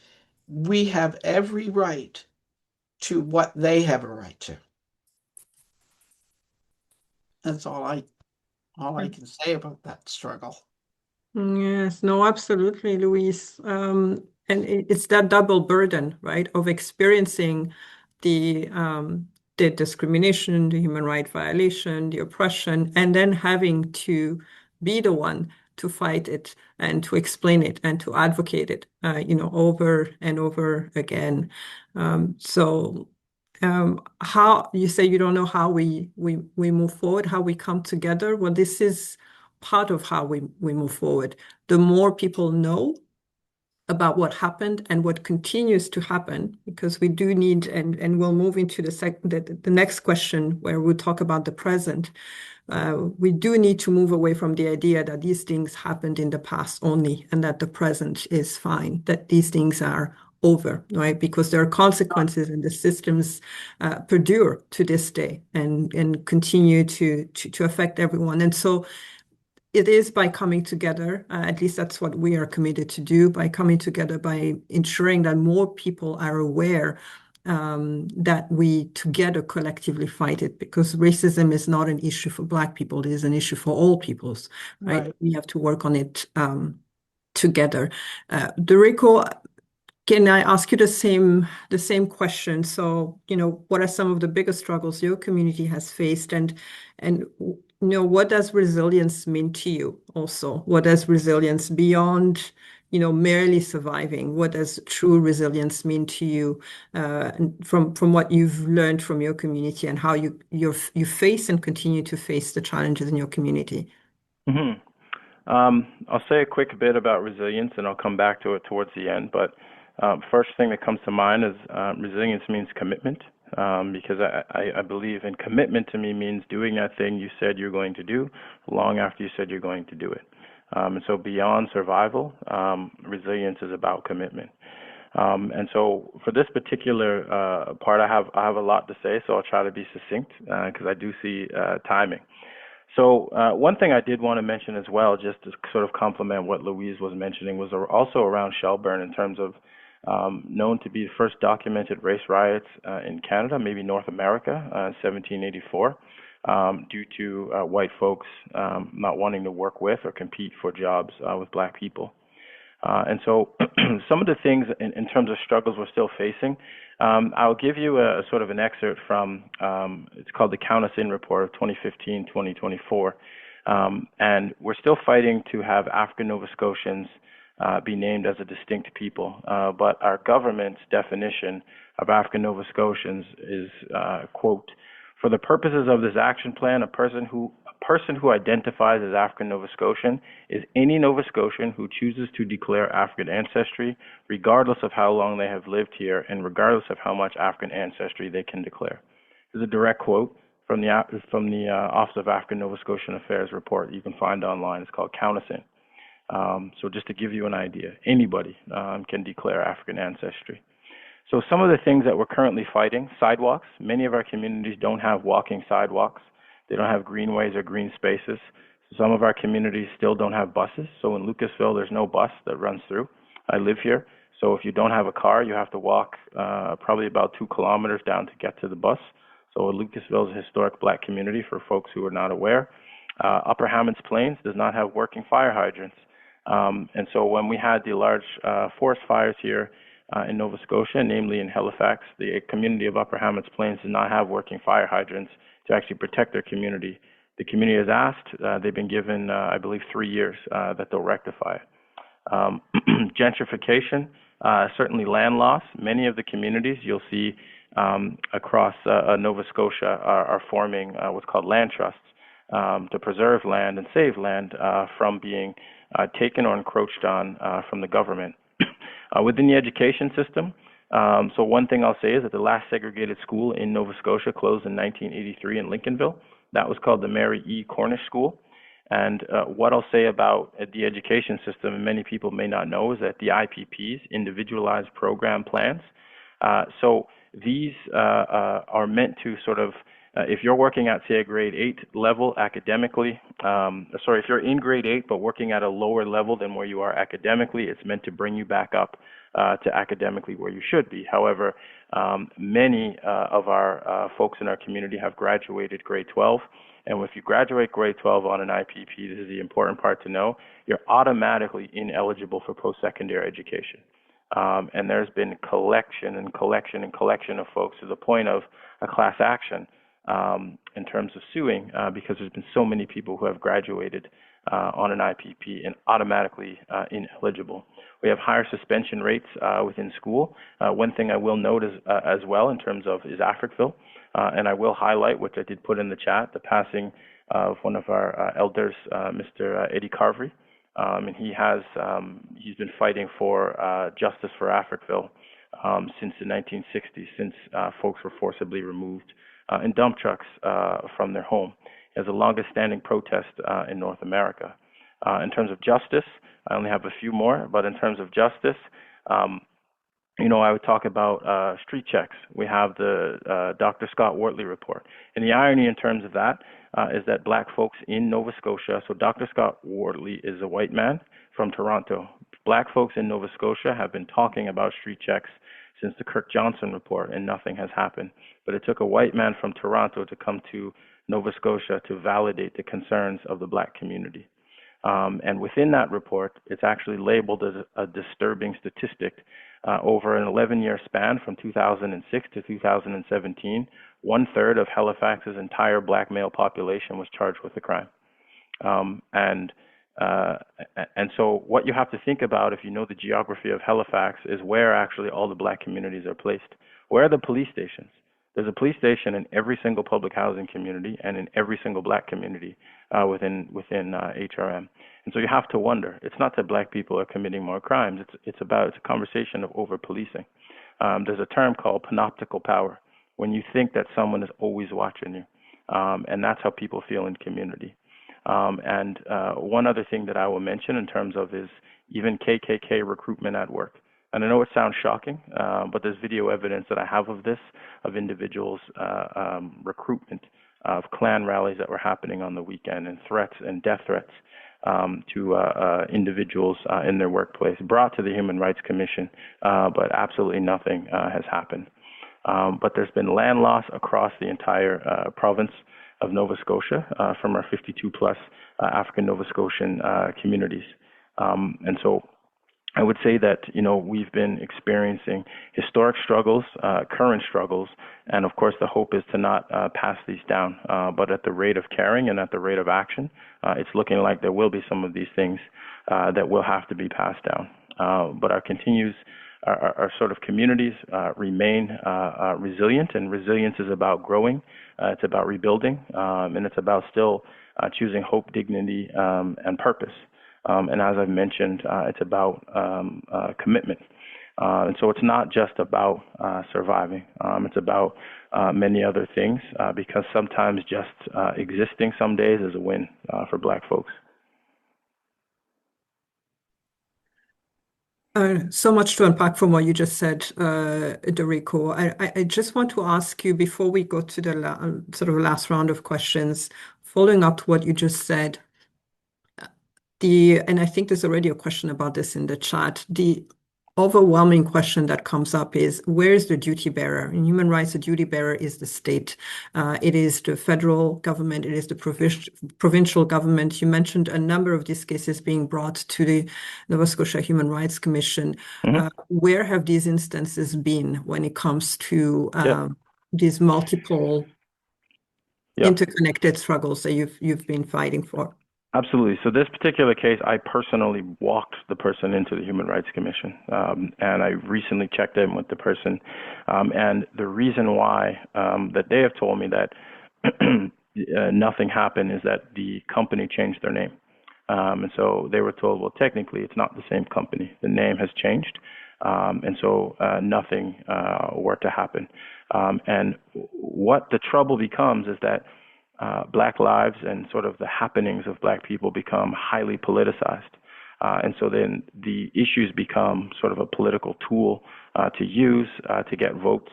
we have every right to what they have a right to. That's all I can say about that struggle. Yes, no, absolutely, Louise. And it's that double burden, right, of experiencing the discrimination, the human right violation, the oppression, and then having to be the one to fight it and to explain it and to advocate it, over and over again. So how you say you don't know how we move forward, how we come together. Well, this is part of how we move forward. The more people know about what happened and what continues to happen, because we do need, and we'll move into the next question where we'll talk about the present. We do need to move away from the idea that these things happened in the past only, and that the present is fine, that these things are over, right? Because there are consequences, and the systems perdure to this day and continue to affect everyone. And so it is by coming together, at least that's what we are committed to do, by coming together, by ensuring that more people are aware that we together collectively fight it, because racism is not an issue for Black people, it is an issue for all peoples, right? We have to work on it together. DeRico, can I ask you the same question? So, what are some of the biggest struggles your community has faced, and what does resilience mean to you also? What does resilience beyond, merely surviving? What does true resilience mean to you from what you've learned from your community, and how you face and continue to face the challenges in your community? Mm-hmm. I'll say a quick bit about resilience, and I'll come back to it towards the end. But first thing that comes to mind is resilience means commitment, because I believe in commitment. To me means doing that thing you said you're going to do long after you said you're going to do it. And so beyond survival, resilience is about commitment. And so for this particular part, I have a lot to say, so I'll try to be succinct because I do see timing. So one thing I did want to mention as well, just to sort of complement what Louise was mentioning, was also around Shelburne in terms of known to be the first documented race riots in Canada, maybe North America, in 1784, due to white folks not wanting to work with or compete for jobs with black people. And so some of the things in terms of struggles we're still facing, I'll give you a sort of an excerpt from, it's called the Count Us In Report of 2015-2024. And we're still fighting to have African Nova Scotians be named as a distinct people. But our government's definition of African Nova Scotians is, quote, "For the purposes of this action plan, a person who identifies as African Nova Scotian is any Nova Scotian who chooses to declare African ancestry, regardless of how long they have lived here and regardless of how much African ancestry they can declare." This is a direct quote from the Office of African Nova Scotian Affairs report you can find online. It's called Count Us In. So just to give you an idea, anybody can declare African ancestry. So some of the things that we're currently fighting: sidewalks. Many of our communities don't have walking sidewalks. They don't have greenways or green spaces. Some of our communities still don't have buses. So in Lucasville, there's no bus that runs through. I live here. So if you don't have a car, you have to walk probably about 2 kilometers down to get to the bus. So Lucasville is a historic black community for folks who are not aware. Upper Hammonds Plains does not have working fire hydrants. And so when we had the large forest fires here in Nova Scotia, namely in Halifax, the community of Upper Hammonds Plains did not have working fire hydrants to actually protect their community. The community has asked, they've been given, I believe, 3 years that they'll rectify it. Gentrification, certainly land loss. Many of the communities you'll see across Nova Scotia are forming what's called land trusts to preserve land and save land from being taken or encroached on from the government. Within the education system, so one thing I'll say is that the last segregated school in Nova Scotia closed in 1983 in Lincolnville. That was called the Mary E. Cornish School. And what I'll say about the education system, and many people may not know, is that the IPPs, individualized program plans, so these are meant to sort of, if you're working at, say, a grade 8 level academically, if you're in grade 8 but working at a lower level than where you are academically, it's meant to bring you back up to academically where you should be. However, many of our folks in our community have graduated grade 12. And if you graduate grade 12 on an IPP, this is the important part to know, you're automatically ineligible for post-secondary education. And there's been collection of folks to the point of a class action in terms of suing because there's been so many people who have graduated on an IPP and automatically ineligible. We have higher suspension rates within school. One thing I will note is, as well in terms of is Africville, and I will highlight, which I did put in the chat, the passing of one of our elders, Mr. Eddie Carvery. And he's been fighting for justice for Africville since the 1960s, since folks were forcibly removed in dump trucks from their home. It has the longest standing protest in North America. In terms of justice, I only have a few more, but in terms of justice, I would talk about street checks. We have the Dr. Scott Wortley report. And the irony in terms of that is that black folks in Nova Scotia, so Dr. Scott Wortley is a white man from Toronto. Black folks in Nova Scotia have been talking about street checks since the Kirk Johnson report, and nothing has happened. But it took a white man from Toronto to come to Nova Scotia to validate the concerns of the black community. And within that report, it's actually labeled as a disturbing statistic. Over an 11-year span from 2006 to 2017, 1/3 of Halifax's entire black male population was charged with a crime. And so what you have to think about, if you know the geography of Halifax, is where actually all the black communities are placed. Where are the police stations? There's a police station in every single public housing community and in every single black community within HRM. And so you have to wonder, it's not that black people are committing more crimes, it's a conversation of over-policing. There's a term called panoptical power, when you think that someone is always watching you. And that's how people feel in community. And one other thing that I will mention in terms of is even KKK recruitment at work. And I know it sounds shocking, but there's video evidence that I have of this, of individuals' recruitment of Klan rallies that were happening on the weekend, and threats and death threats to individuals in their workplace, brought to the Human Rights Commission, but absolutely nothing has happened. But there's been land loss across the entire province of Nova Scotia from our 52 plus African Nova Scotian communities. And so I would say that, you know, we've been experiencing historic struggles, current struggles, and of course the hope is to not pass these down, but at the rate of caring and at the rate of action, it's looking like there will be some of these things that will have to be passed down. But our sort of communities remain resilient, and resilience is about growing, it's about rebuilding, and it's about still choosing hope, dignity, and purpose. And as I've mentioned, it's about commitment. And so it's not just about surviving. It's about many other things, because sometimes just existing some days is a win for Black folks. So much to unpack from what you just said, DeRico. I just want to ask you, before we go to the sort of last round of questions, following up to what you just said, and I think there's already a question about this in the chat. The overwhelming question that comes up is, where is the duty bearer? In human rights, the duty bearer is the state. It is the federal government. It is the provincial government. You mentioned a number of these cases being brought to the Nova Scotia Human Rights Commission. Where have these instances been when it comes to these multiple interconnected struggles that you've been fighting for? Absolutely. So this particular case, I personally walked the person into the Human Rights Commission, and I recently checked in with the person. And the reason why that they have told me that nothing happened is that the company changed their name. And so they were told, well, technically, it's not the same company. The name has changed. And so nothing were to happen. And what the trouble becomes is that Black lives and sort of the happenings of Black people become highly politicized. And so then the issues become sort of a political tool to use to get votes.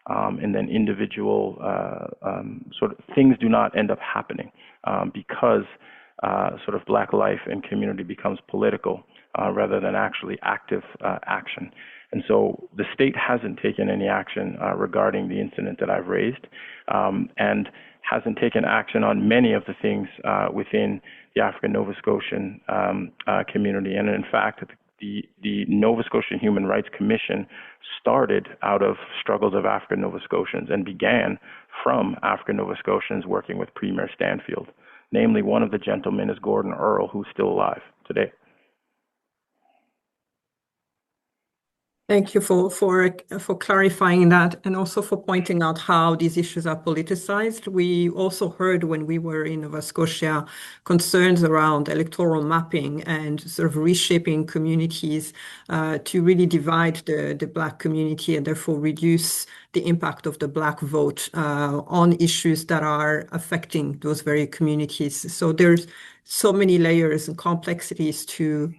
And then individual sort of things do not end up happening because sort of Black life and community becomes political rather than actually active action. And so the state hasn't taken any action regarding the incident that I've raised, and hasn't taken action on many of the things within the African Nova Scotian community. And in fact, the Nova Scotian Human Rights Commission started out of struggles of African Nova Scotians and began from African Nova Scotians working with Premier Stanfield. Namely, one of the gentlemen is Gordon Earl, who's still alive today. Thank you for clarifying that, and also for pointing out how these issues are politicized. We also heard when we were in Nova Scotia concerns around electoral mapping and sort of reshaping communities to really divide the Black community and therefore reduce the impact of the Black vote on issues that are affecting those very communities. So there's so many layers and complexities to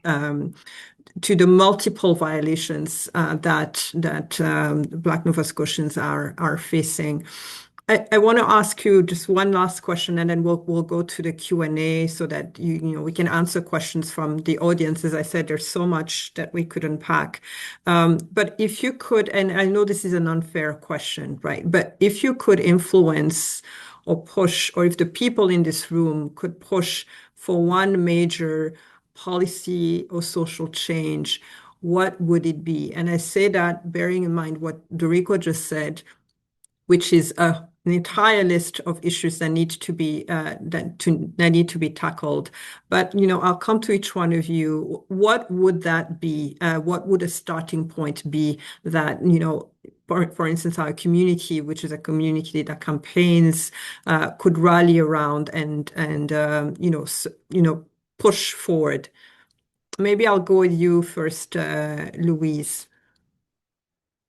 the multiple violations that Black Nova Scotians are facing. I want to ask you just one last question, and then we'll go to the Q&A so that we can answer questions from the audience. As I said, there's so much that we could unpack. But if you could, and I know this is an unfair question, right? But if you could influence or push, or if the people in this room could push for one major policy or social change, what would it be? And I say that bearing in mind what DeRico just said, which is an entire list of issues that need to be tackled. But I'll come to each one of you. What would that be? What would a starting point be that for instance, our community, which is a community that campaigns, could rally around and push forward? Maybe I'll go with you first, Louise.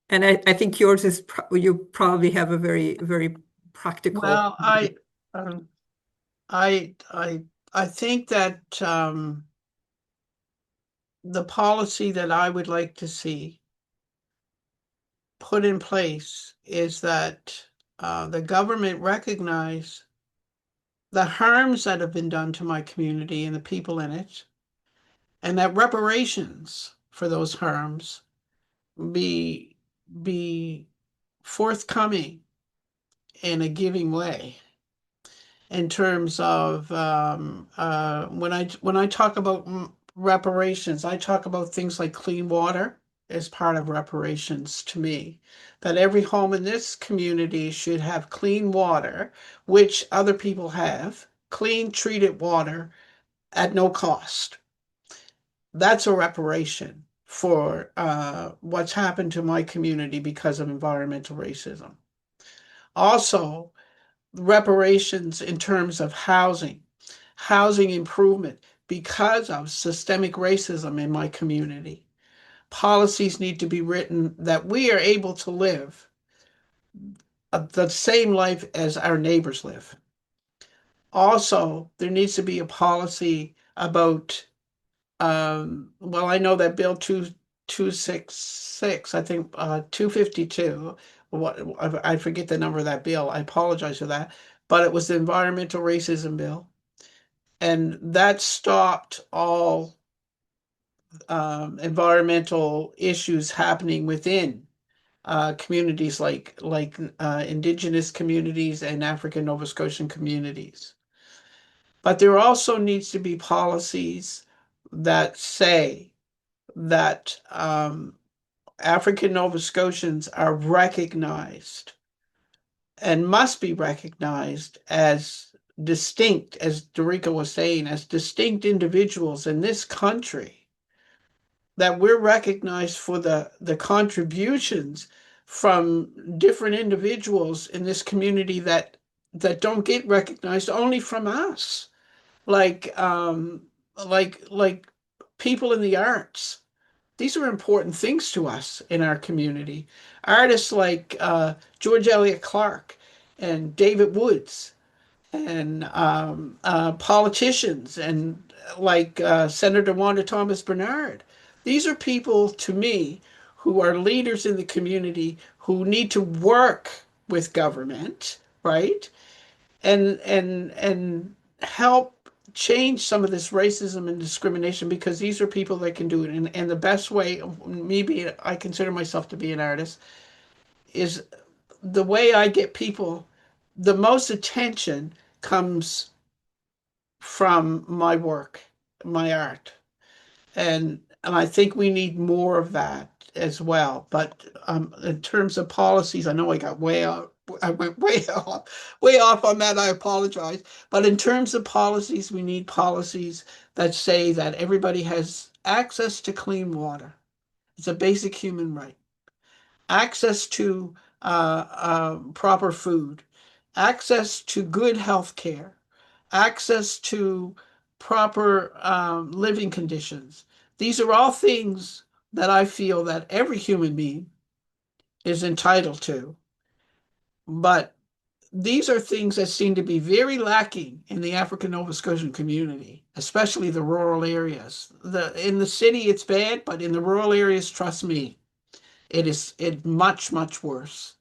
And I think yours is you probably have a very, very practical. Well, I I think that the policy that I would like to see put in place is that the government recognize the harms that have been done to my community and the people in it, and that reparations for those harms be forthcoming in a giving way. In terms of when I talk about reparations, I talk about things like clean water as part of reparations to me. That every home in this community should have clean water, which other people have, clean treated water at no cost. That's a reparation for what's happened to my community because of environmental racism. Also, reparations in terms of housing improvement because of systemic racism in my community. Policies need to be written that we are able to live the same life as our neighbors live. Also, there needs to be a policy about, well, I know that Bill 266, I think 252, I forget the number of that bill. I apologize for that. But it was the environmental racism bill. And that stopped all environmental issues happening within communities like Indigenous communities and African Nova Scotian communities. But there also needs to be policies that say that African Nova Scotians are recognized and must be recognized as distinct, as DeRico was saying, as distinct individuals in this country, that we're recognized for the contributions from different individuals in this community that don't get recognized only from us, like people in the arts. These are important things to us in our community. Artists like George Eliot Clark and David Woods, and politicians and like Senator Wanda Thomas Bernard. These are people, to me, who are leaders in the community who need to work with government, right? And help change some of this racism and discrimination, because these are people that can do it. And the best way, maybe I consider myself to be an artist, is the way I get people the most attention comes from my work, my art. And I think we need more of that as well. But in terms of policies, I know I went way off on that. I apologize. But in terms of policies, we need policies that say that everybody has access to clean water. It's a basic human right. Access to proper food, access to good health care, access to proper living conditions. These are all things that I feel that every human being is entitled to. But these are things that seem to be very lacking in the African Nova Scotian community, especially the rural areas. In the city, it's bad, but in the rural areas, trust me, it's much, much worse.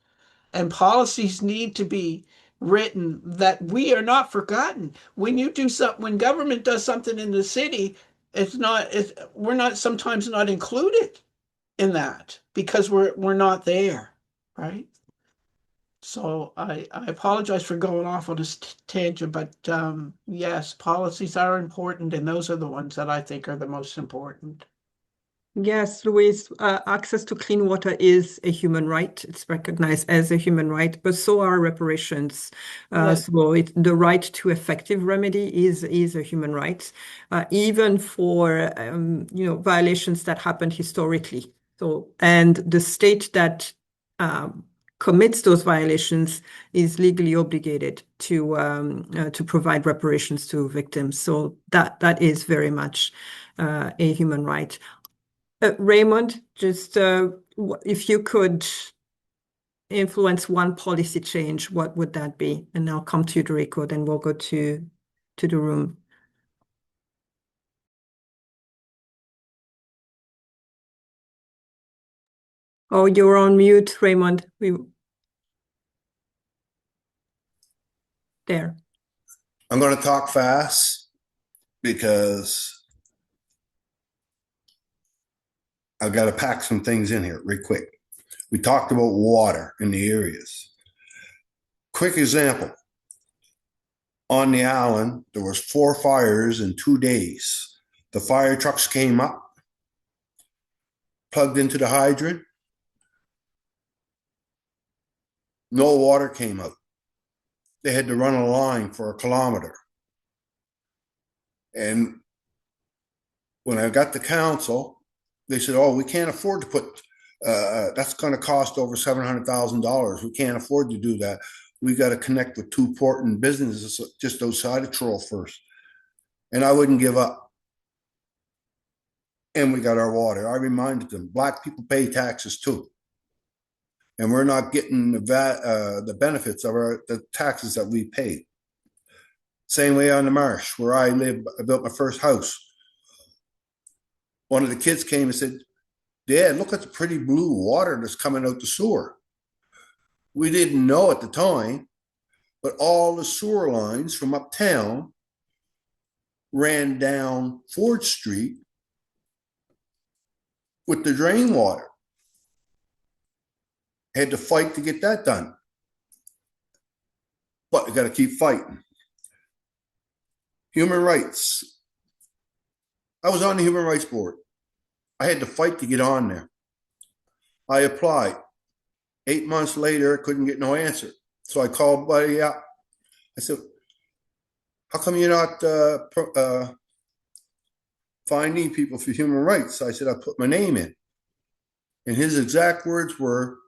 And policies need to be written that we are not forgotten. When you do something, when government does something in the city, we're not sometimes not included in that because we're not there, right? So I apologize for going off on this tangent, but yes, policies are important, and those are the ones that I think are the most important. Yes, Louise, access to clean water is a human right. It's recognized as a human right, but so are reparations. Yes. So the right to effective remedy is a human right, even for violations that happened historically. So, and the state that commits those violations is legally obligated to provide reparations to victims. So that is very much a human right. Raymond, just if you could influence one policy change, what would that be? And I'll come to you, DeRico, then we'll go to the room. Oh, you're on mute, Raymond. There. I'm going to talk fast because I've got to pack some things in here real quick. We talked about water in the areas. Quick example. On the island, there was 4 fires in 2 days. The fire trucks came up, plugged into the hydrant. No water came out. They had to run a line for 1 kilometer. And when I got to council, they said, oh, we can't afford to put, that's going to cost over $700,000. We can't afford to do that. We got to connect with 2 important businesses just outside of Truro first. And I wouldn't give up. And we got our water. I reminded them, Black people pay taxes too. And we're not getting the benefits of the taxes that we pay. Same way on the marsh, where I live. I built my first house. One of the kids came and said, Dad, look at the pretty blue water that's coming out the sewer. We didn't know at the time, but all the sewer lines from uptown ran down 4th Street with the drain water. Had to fight to get that done. But we got to keep fighting. Human rights. I was on the Human Rights Board. I had to fight to get on there. I applied. 8 months later, I couldn't get no answer. So I called Buddy up. I said, how come you're not finding people for human rights? I said, I put my name in. And his exact words were,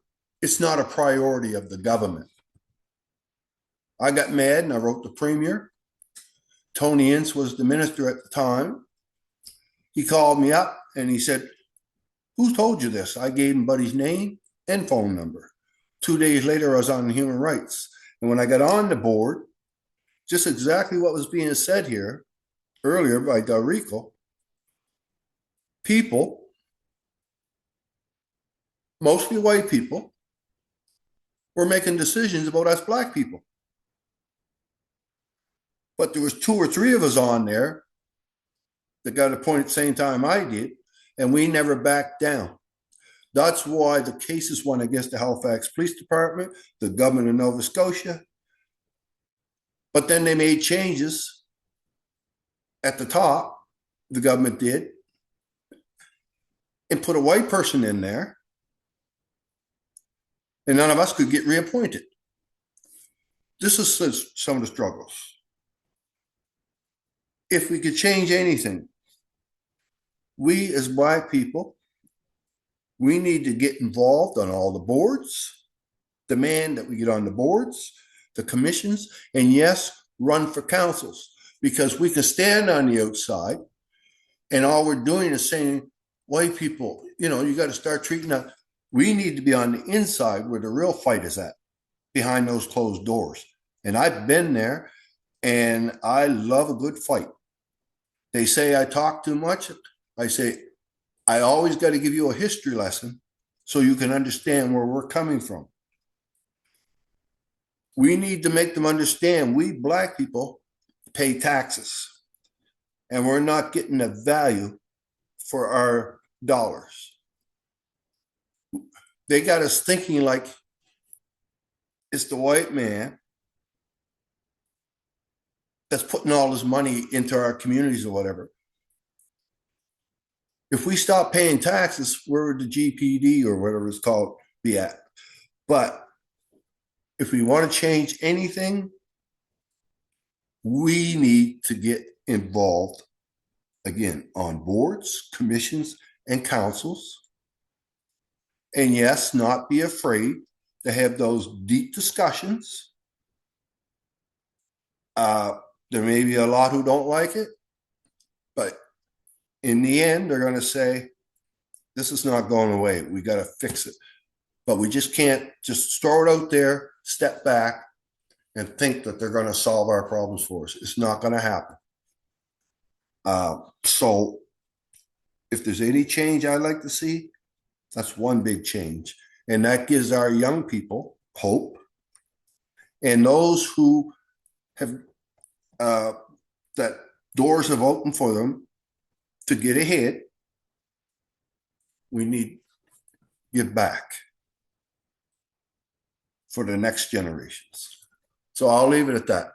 it's not a priority of the government. I got mad and I wrote the premier. Tony Ince was the minister at the time. He called me up and he said, who told you this? I gave him Buddy's name and phone number. 2 days later, I was on human rights. And when I got on the board, just exactly what was being said here earlier by DeRico, people, mostly white people, were making decisions about us Black people. But there was 2 or 3 of us on there that got appointed at the same time I did, and we never backed down. That's why the cases won against the Halifax Police Department, the government of Nova Scotia. But then they made changes at the top, the government did, and put a white person in there, and none of us could get reappointed. This is some of the struggles. If we could change anything, we as Black people, we need to get involved on all the boards, demand that we get on the boards, the commissions, and yes, run for councils, because we can stand on the outside and all we're doing is saying, white people, you got to start treating that. We need to be on the inside where the real fight is at, behind those closed doors. And I've been there and I love a good fight. They say I talk too much. I say, I always got to give you a history lesson so you can understand where we're coming from. We need to make them understand we Black people pay taxes and we're not getting a value for our dollars. They got us thinking like it's the white man that's putting all his money into our communities or whatever. If we stop paying taxes, where would the GPD or whatever it's called be at? But if we want to change anything, we need to get involved again on boards, commissions, and councils. And yes, not be afraid to have those deep discussions. There may be a lot who don't like it, but in the end, they're going to say, this is not going away. We got to fix it. But we just can't just throw it out there, step back, and think that they're going to solve our problems for us. It's not going to happen. So if there's any change I'd like to see, That's one big change. And that gives our young people hope. And those who have, that doors have opened for them to get ahead, we need to give back for the next generations. So I'll leave it at that.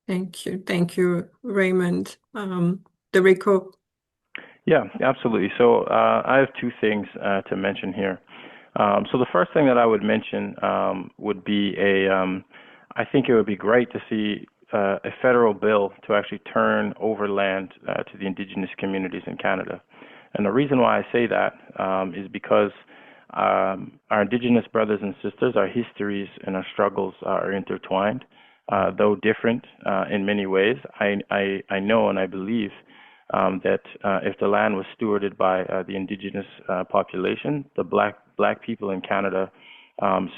Thank you. Thank you, Raymond. DeRico. Yeah, absolutely. So I have two things to mention here. So the first thing that I would mention would be I think it would be great to see a federal bill to actually turn over land to the Indigenous communities in Canada. And the reason why I say that is because our Indigenous brothers and sisters, our histories and our struggles are intertwined, though different in many ways. I know and I believe that if the land was stewarded by the Indigenous population, the black people in Canada,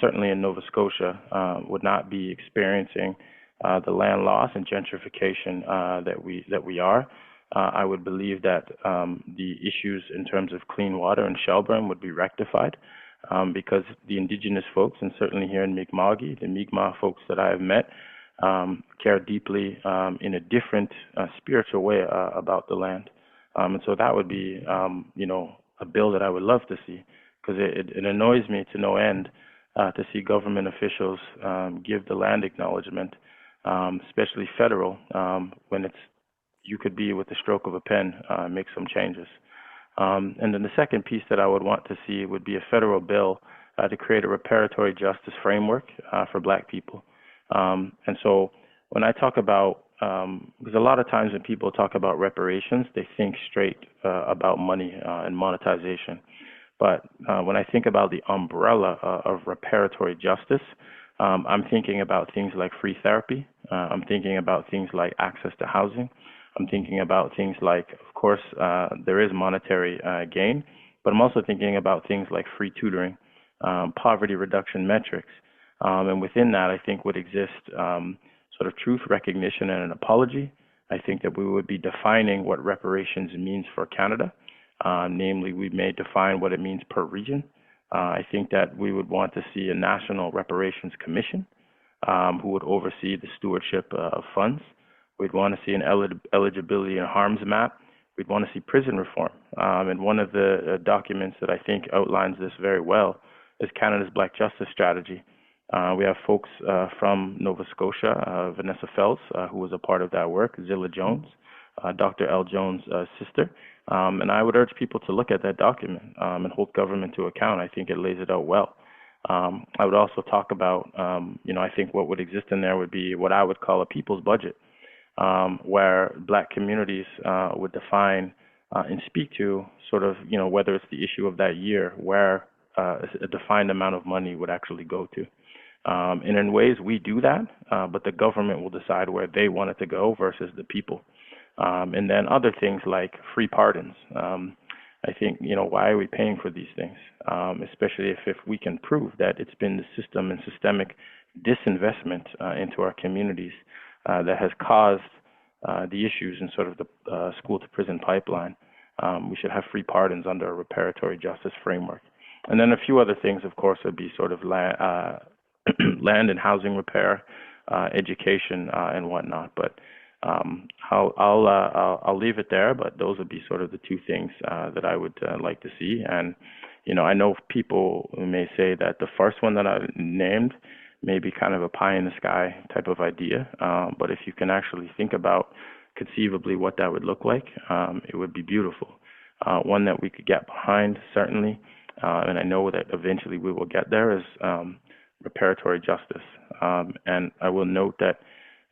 certainly in Nova Scotia, would not be experiencing the land loss and gentrification that we are. I would believe that the issues in terms of clean water in Shelburne would be rectified because the Indigenous folks, and certainly here in Mi'kma'ki, the Mi'kmaq folks that I have met, care deeply in a different spiritual way about the land. And so that would be, a bill that I would love to see, because it annoys me to no end to see government officials give the land acknowledgement, especially federal, when you could be with the stroke of a pen, make some changes. And then the second piece that I would want to see would be a federal bill to create a reparatory justice framework for Black people. And so when I talk about, because a lot of times when people talk about reparations, they think straight about money and monetization. But when I think about the umbrella of reparatory justice, I'm thinking about things like free therapy. I'm thinking about things like access to housing. I'm thinking about things like, of course, there is monetary gain, but I'm also thinking about things like free tutoring, poverty reduction metrics. And within that, I think would exist sort of truth recognition and an apology. I think that we would be defining what reparations means for Canada. Namely, we may define what it means per region. I think that we would want to see a National Reparations Commission who would oversee the stewardship of funds. We'd want to see an eligibility and harms map. We'd want to see prison reform. And one of the documents that I think outlines this very well is Canada's Black Justice Strategy. We have folks from Nova Scotia, Vanessa Feltz, who was a part of that work, Zilla Jones, Dr. L. Jones' sister. And I would urge people to look at that document and hold government to account. I think it lays it out well. I would also talk about, I think what would exist in there would be what I would call a people's budget, where Black communities would define and speak to sort of, whether it's the issue of that year, where a defined amount of money would actually go to. And in ways we do that, but the government will decide where they want it to go versus the people. And then other things like free pardons. I think, why are we paying for these things? Especially if we can prove that it's been the system and systemic disinvestment into our communities that has caused the issues in sort of the school to prison pipeline. We should have free pardons under a reparatory justice framework. And then a few other things, of course, would be sort of land and housing repair, education, and whatnot. But I'll leave it there. But those would be sort of the two things that I would like to see. And I know people may say that the first one that I named may be kind of a pie in the sky type of idea. But if you can actually think about conceivably what that would look like, it would be beautiful. One that we could get behind, certainly. And I know that eventually we will get there, is reparatory justice. And I will note that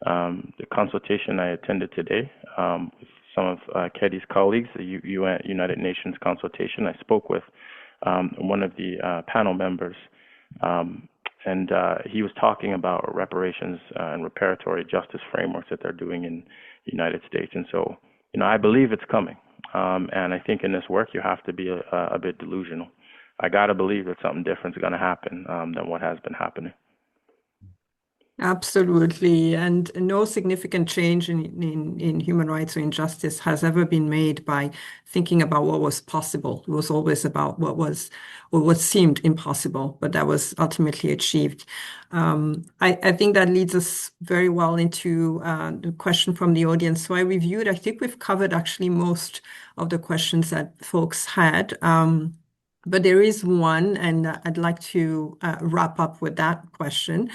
the consultation I attended today with some of Ketty's colleagues, the United Nations consultation, I spoke with one of the panel members, and he was talking about reparations and reparatory justice frameworks that they're doing in the United States. And so, I believe it's coming. And I think in this work, you have to be a bit delusional. I got to believe that something different is going to happen than what has been happening. Absolutely. And no significant change in human rights or injustice has ever been made by thinking about what was possible. It was always about what was or what seemed impossible, but that was ultimately achieved. I think that leads us very well into the question from the audience. So I think we've covered actually most of the questions that folks had. But there is one, and I'd like to wrap up with that question.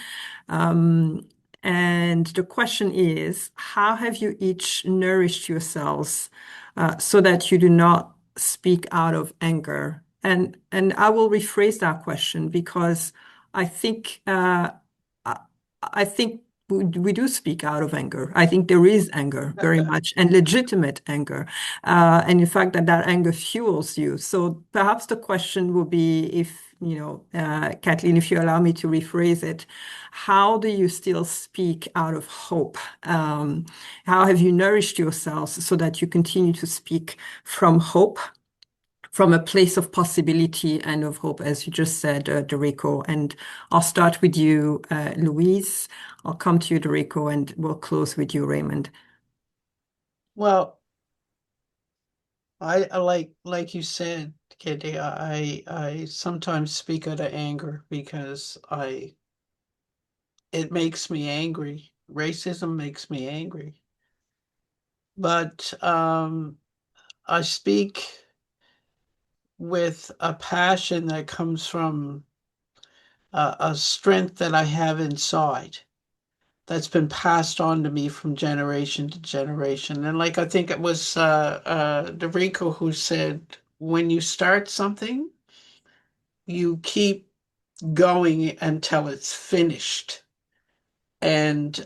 Um, and the question is, how have you each nourished yourselves so that you do not speak out of anger? And I will rephrase that question because I think I, I think we do speak out of anger. I think there is anger very much and legitimate anger. And in fact, that anger fuels you. So perhaps the question will be if, Kathleen, if you allow me to rephrase it, how do you still speak out of hope? How have you nourished yourselves so that you continue to speak from hope, from a place of possibility and of hope, as you just said, DeRico? And I'll start with you, Louise. I'll come to you, DeRico, and we'll close with you, Raymond. Well, I like you said, Ketty, I sometimes speak out of anger because it makes me angry. Racism makes me angry. But I speak with a passion that comes from a strength that I have inside that's been passed on to me from generation to generation. And like I think it was DeRico who said, when you start something, you keep going until it's finished. And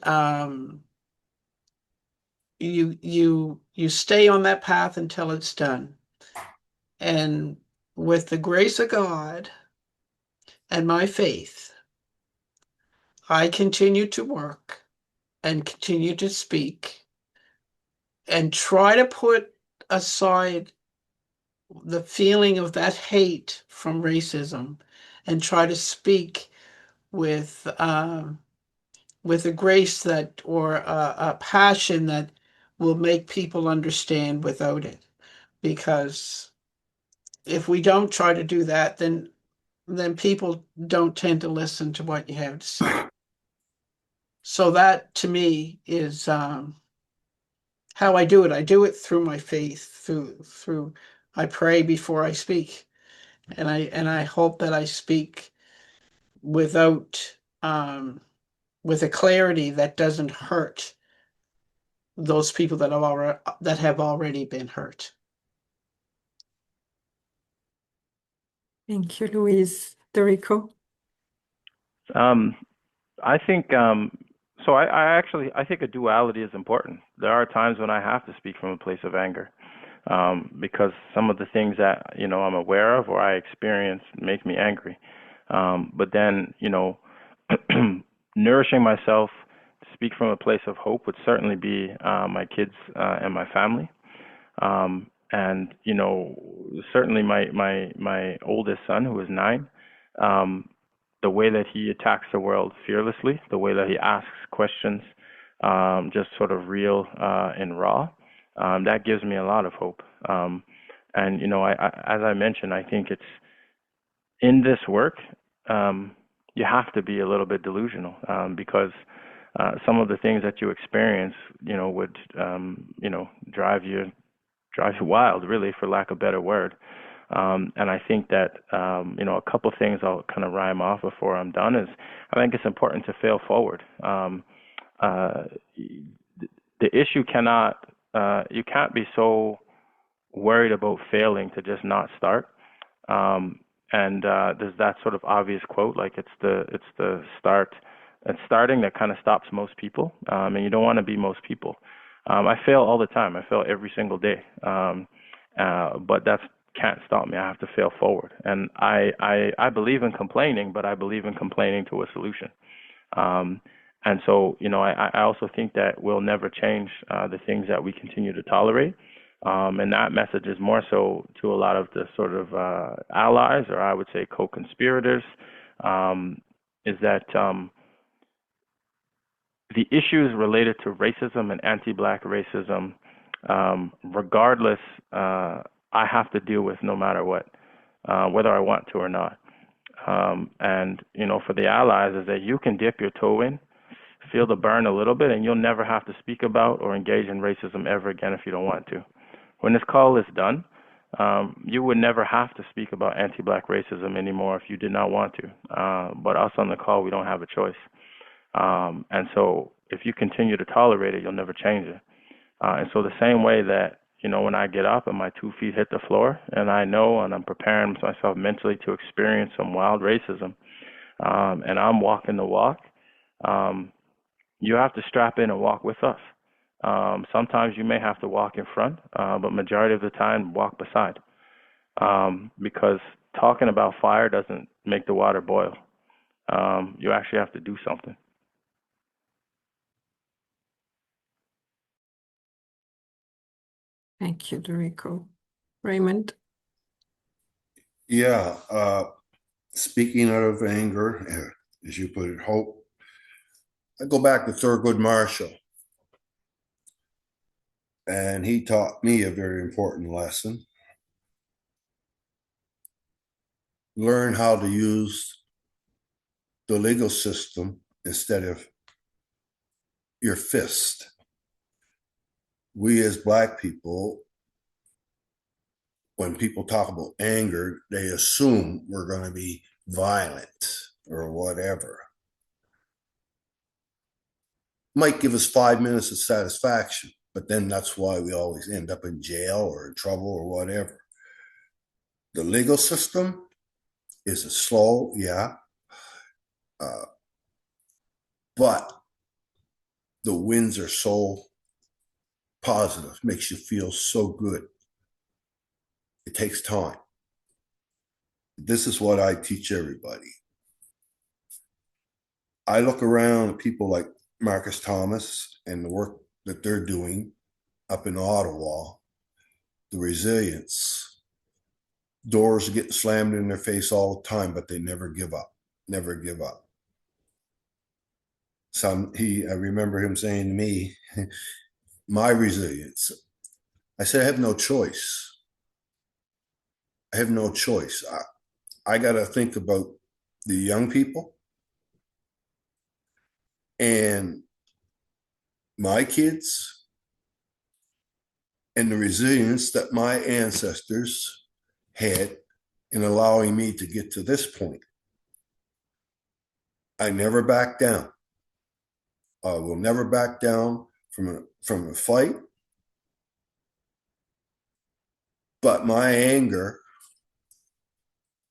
you stay on that path until it's done. And with the grace of God and my faith, I continue to work and continue to speak and try to put aside the feeling of that hate from racism and try to speak with a grace that or a passion that will make people understand without it. Because if we don't try to do that, then people don't tend to listen to what you have to say. So that to me is how I do it. I do it through my faith, through I pray before I speak. And I hope that I speak without with a clarity that doesn't hurt those people that have already been hurt. Thank you, Louise. DeRico? I think so. I think a duality is important. There are times when I have to speak from a place of anger because some of the things that I'm aware of or I experience make me angry. But then nourishing myself to speak from a place of hope would certainly be my kids and my family. And certainly my oldest son, who is 9. The way that he attacks the world fearlessly, the way that he asks questions, just sort of real and raw, that gives me a lot of hope. And as I mentioned, I think it's in this work, you have to be a little bit delusional because some of the things that you experience, would drive you wild, really, for lack of a better word. And I think that, a couple things I'll kind of rhyme off before I'm done is I think it's important to fail forward. The issue you can't be so worried about failing to just not start. And there's that sort of obvious quote, like it's the starting that kind of stops most people. And you don't want to be most people. I fail all the time. I fail every single day. But that can't stop me. I have to fail forward. And I believe in complaining, but I believe in complaining to a solution. And so, I also think that we'll never change the things that we continue to tolerate. And that message is more so to a lot of the sort of allies, or I would say co-conspirators, is that the issues related to racism and anti-Black racism, regardless, I have to deal with no matter what, whether I want to or not. And, you know, for the allies is that you can dip your toe in, feel the burn a little bit, and you'll never have to speak about or engage in racism ever again if you don't want to. When this call is done, you would never have to speak about anti-Black racism anymore if you did not want to. But us on the call, we don't have a choice. And so if you continue to tolerate it, you'll never change it. And so the same way that, you know, when I get up and my 2 feet hit the floor and I know and I'm preparing myself mentally to experience some wild racism, and I'm walking the walk, you have to strap in and walk with us. Sometimes you may have to walk in front, but majority of the time walk beside, because talking about fire doesn't make the water boil. You actually have to do something. Thank you, DeRico. Raymond? Yeah, speaking out of anger, as you put it, hope, I go back to Thurgood Marshall, and he taught me a very important lesson. Learn how to use the legal system instead of your fist. We as Black people, when people talk about anger, they assume we're going to be violent or whatever. Might give us 5 minutes of satisfaction, but then that's why we always end up in jail or in trouble or whatever. The legal system is slow, yeah, but the winds are so positive, makes you feel so good. It takes time. This is what I teach everybody. I look around at people like Marcus Thomas and the work that they're doing up in Ottawa, the resilience. Doors are getting slammed in their face all the time, but they never give up, never give up. I remember him saying to me, my resilience. I said, I have no choice. I have no choice. I got to think about the young people and my kids and the resilience that my ancestors had in allowing me to get to this point. I never back down. I will never back down from a fight. But my anger,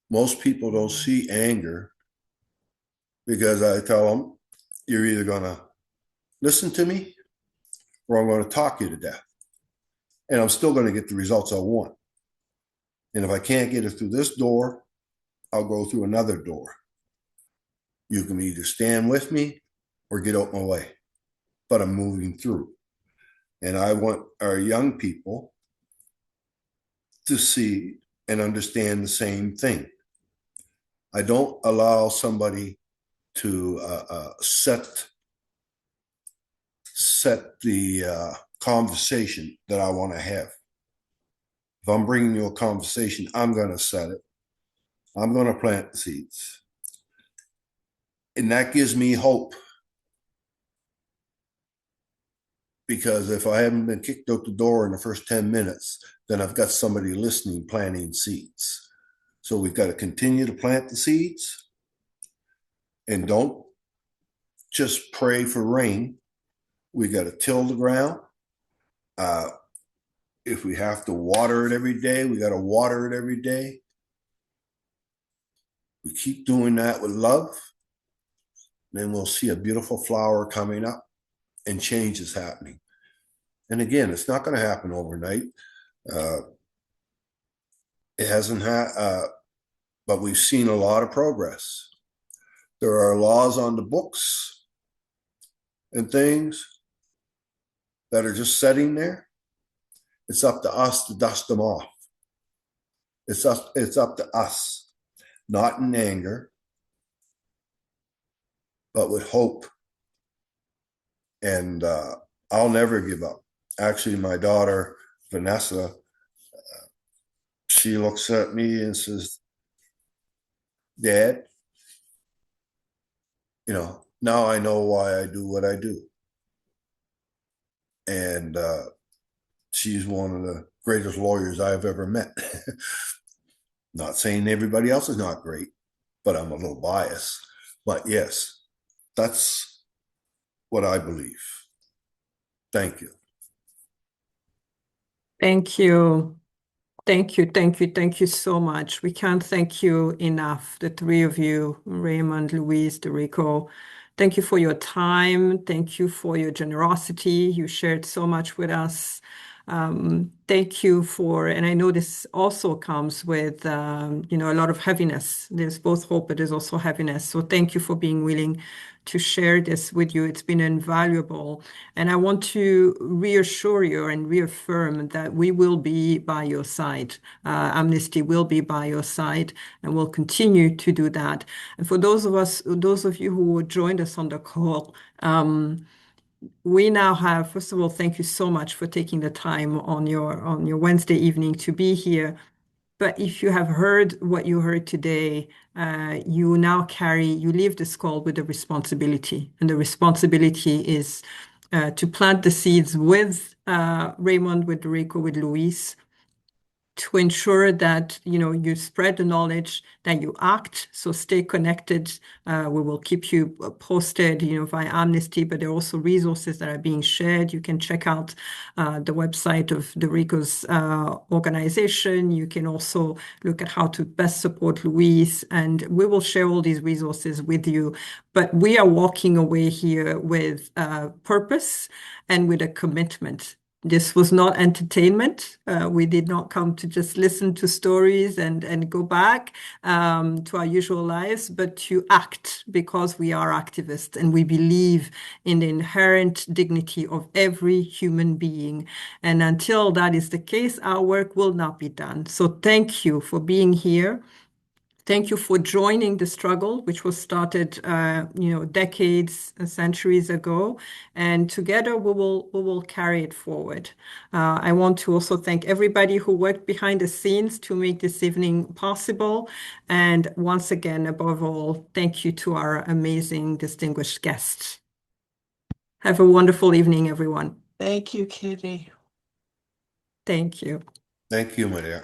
most people don't see anger because I tell them, you're either going to listen to me or I'm going to talk you to death. And I'm still going to get the results I want. And if I can't get it through this door, I'll go through another door. You can either stand with me or get out my way. But I'm moving through. And I want our young people to see and understand the same thing. I don't allow somebody to set the conversation that I want to have. If I'm bringing you a conversation, I'm going to set it. I'm going to plant the seeds. And that gives me hope. Because if I haven't been kicked out the door in the first 10 minutes, then I've got somebody listening, planting seeds. So we've got to continue to plant the seeds and don't just pray for rain. We got to till the ground. If we have to water it every day, we got to water it every day. We keep doing that with love, then we'll see a beautiful flower coming up and change is happening. And again, it's not going to happen overnight. It hasn't but we've seen a lot of progress. There are laws on the books and things that are just sitting there. It's up to us to dust them off. It's up to us, not in anger, but with hope And I'll never give up. Actually, my daughter, Vanessa, she looks at me and says, Dad, now I know why I do what I do. And she's one of the greatest lawyers I've ever met. Not saying everybody else is not great, but I'm a little biased. But yes, that's what I believe. Thank you. Thank you. Thank you, thank you, thank you so much. We can't thank you enough, the three of you, Raymond, Louise, DeRico. Thank you for your time. Thank you for your generosity. You shared so much with us. Thank you and I know this also comes with, a lot of heaviness. There's both hope, but there's also heaviness. So thank you for being willing to share this with you. It's been invaluable. And I want to reassure you and reaffirm that we will be by your side. Amnesty will be by your side and will continue to do that. And for those of you who joined us on the call, we now have, first of all, thank you so much for taking the time on your Wednesday evening to be here. But if you have heard what you heard today, you leave this call with a responsibility. And the responsibility is to plant the seeds with Raymond, with DeRico, with Louise, to ensure that you spread the knowledge, that you act. So stay connected. We will keep you posted, via Amnesty, but there are also resources that are being shared. You can check out the website of DeRico's organization. You can also look at how to best support Louise, and we will share all these resources with you. But we are walking away here with purpose and with a commitment. This was not entertainment. We did not come to just listen to stories and go back to our usual lives, but to act, because we are activists and we believe in the inherent dignity of every human being. And until that is the case, our work will not be done. So thank you for being here. Thank you for joining the struggle, which was started, decades, centuries ago, and together we will carry it forward. I want to also thank everybody who worked behind the scenes to make this evening possible. And once again, above all, thank you to our amazing, distinguished guests. Have a wonderful evening, everyone. Thank you, Ketty. Thank you. Thank you, Maria.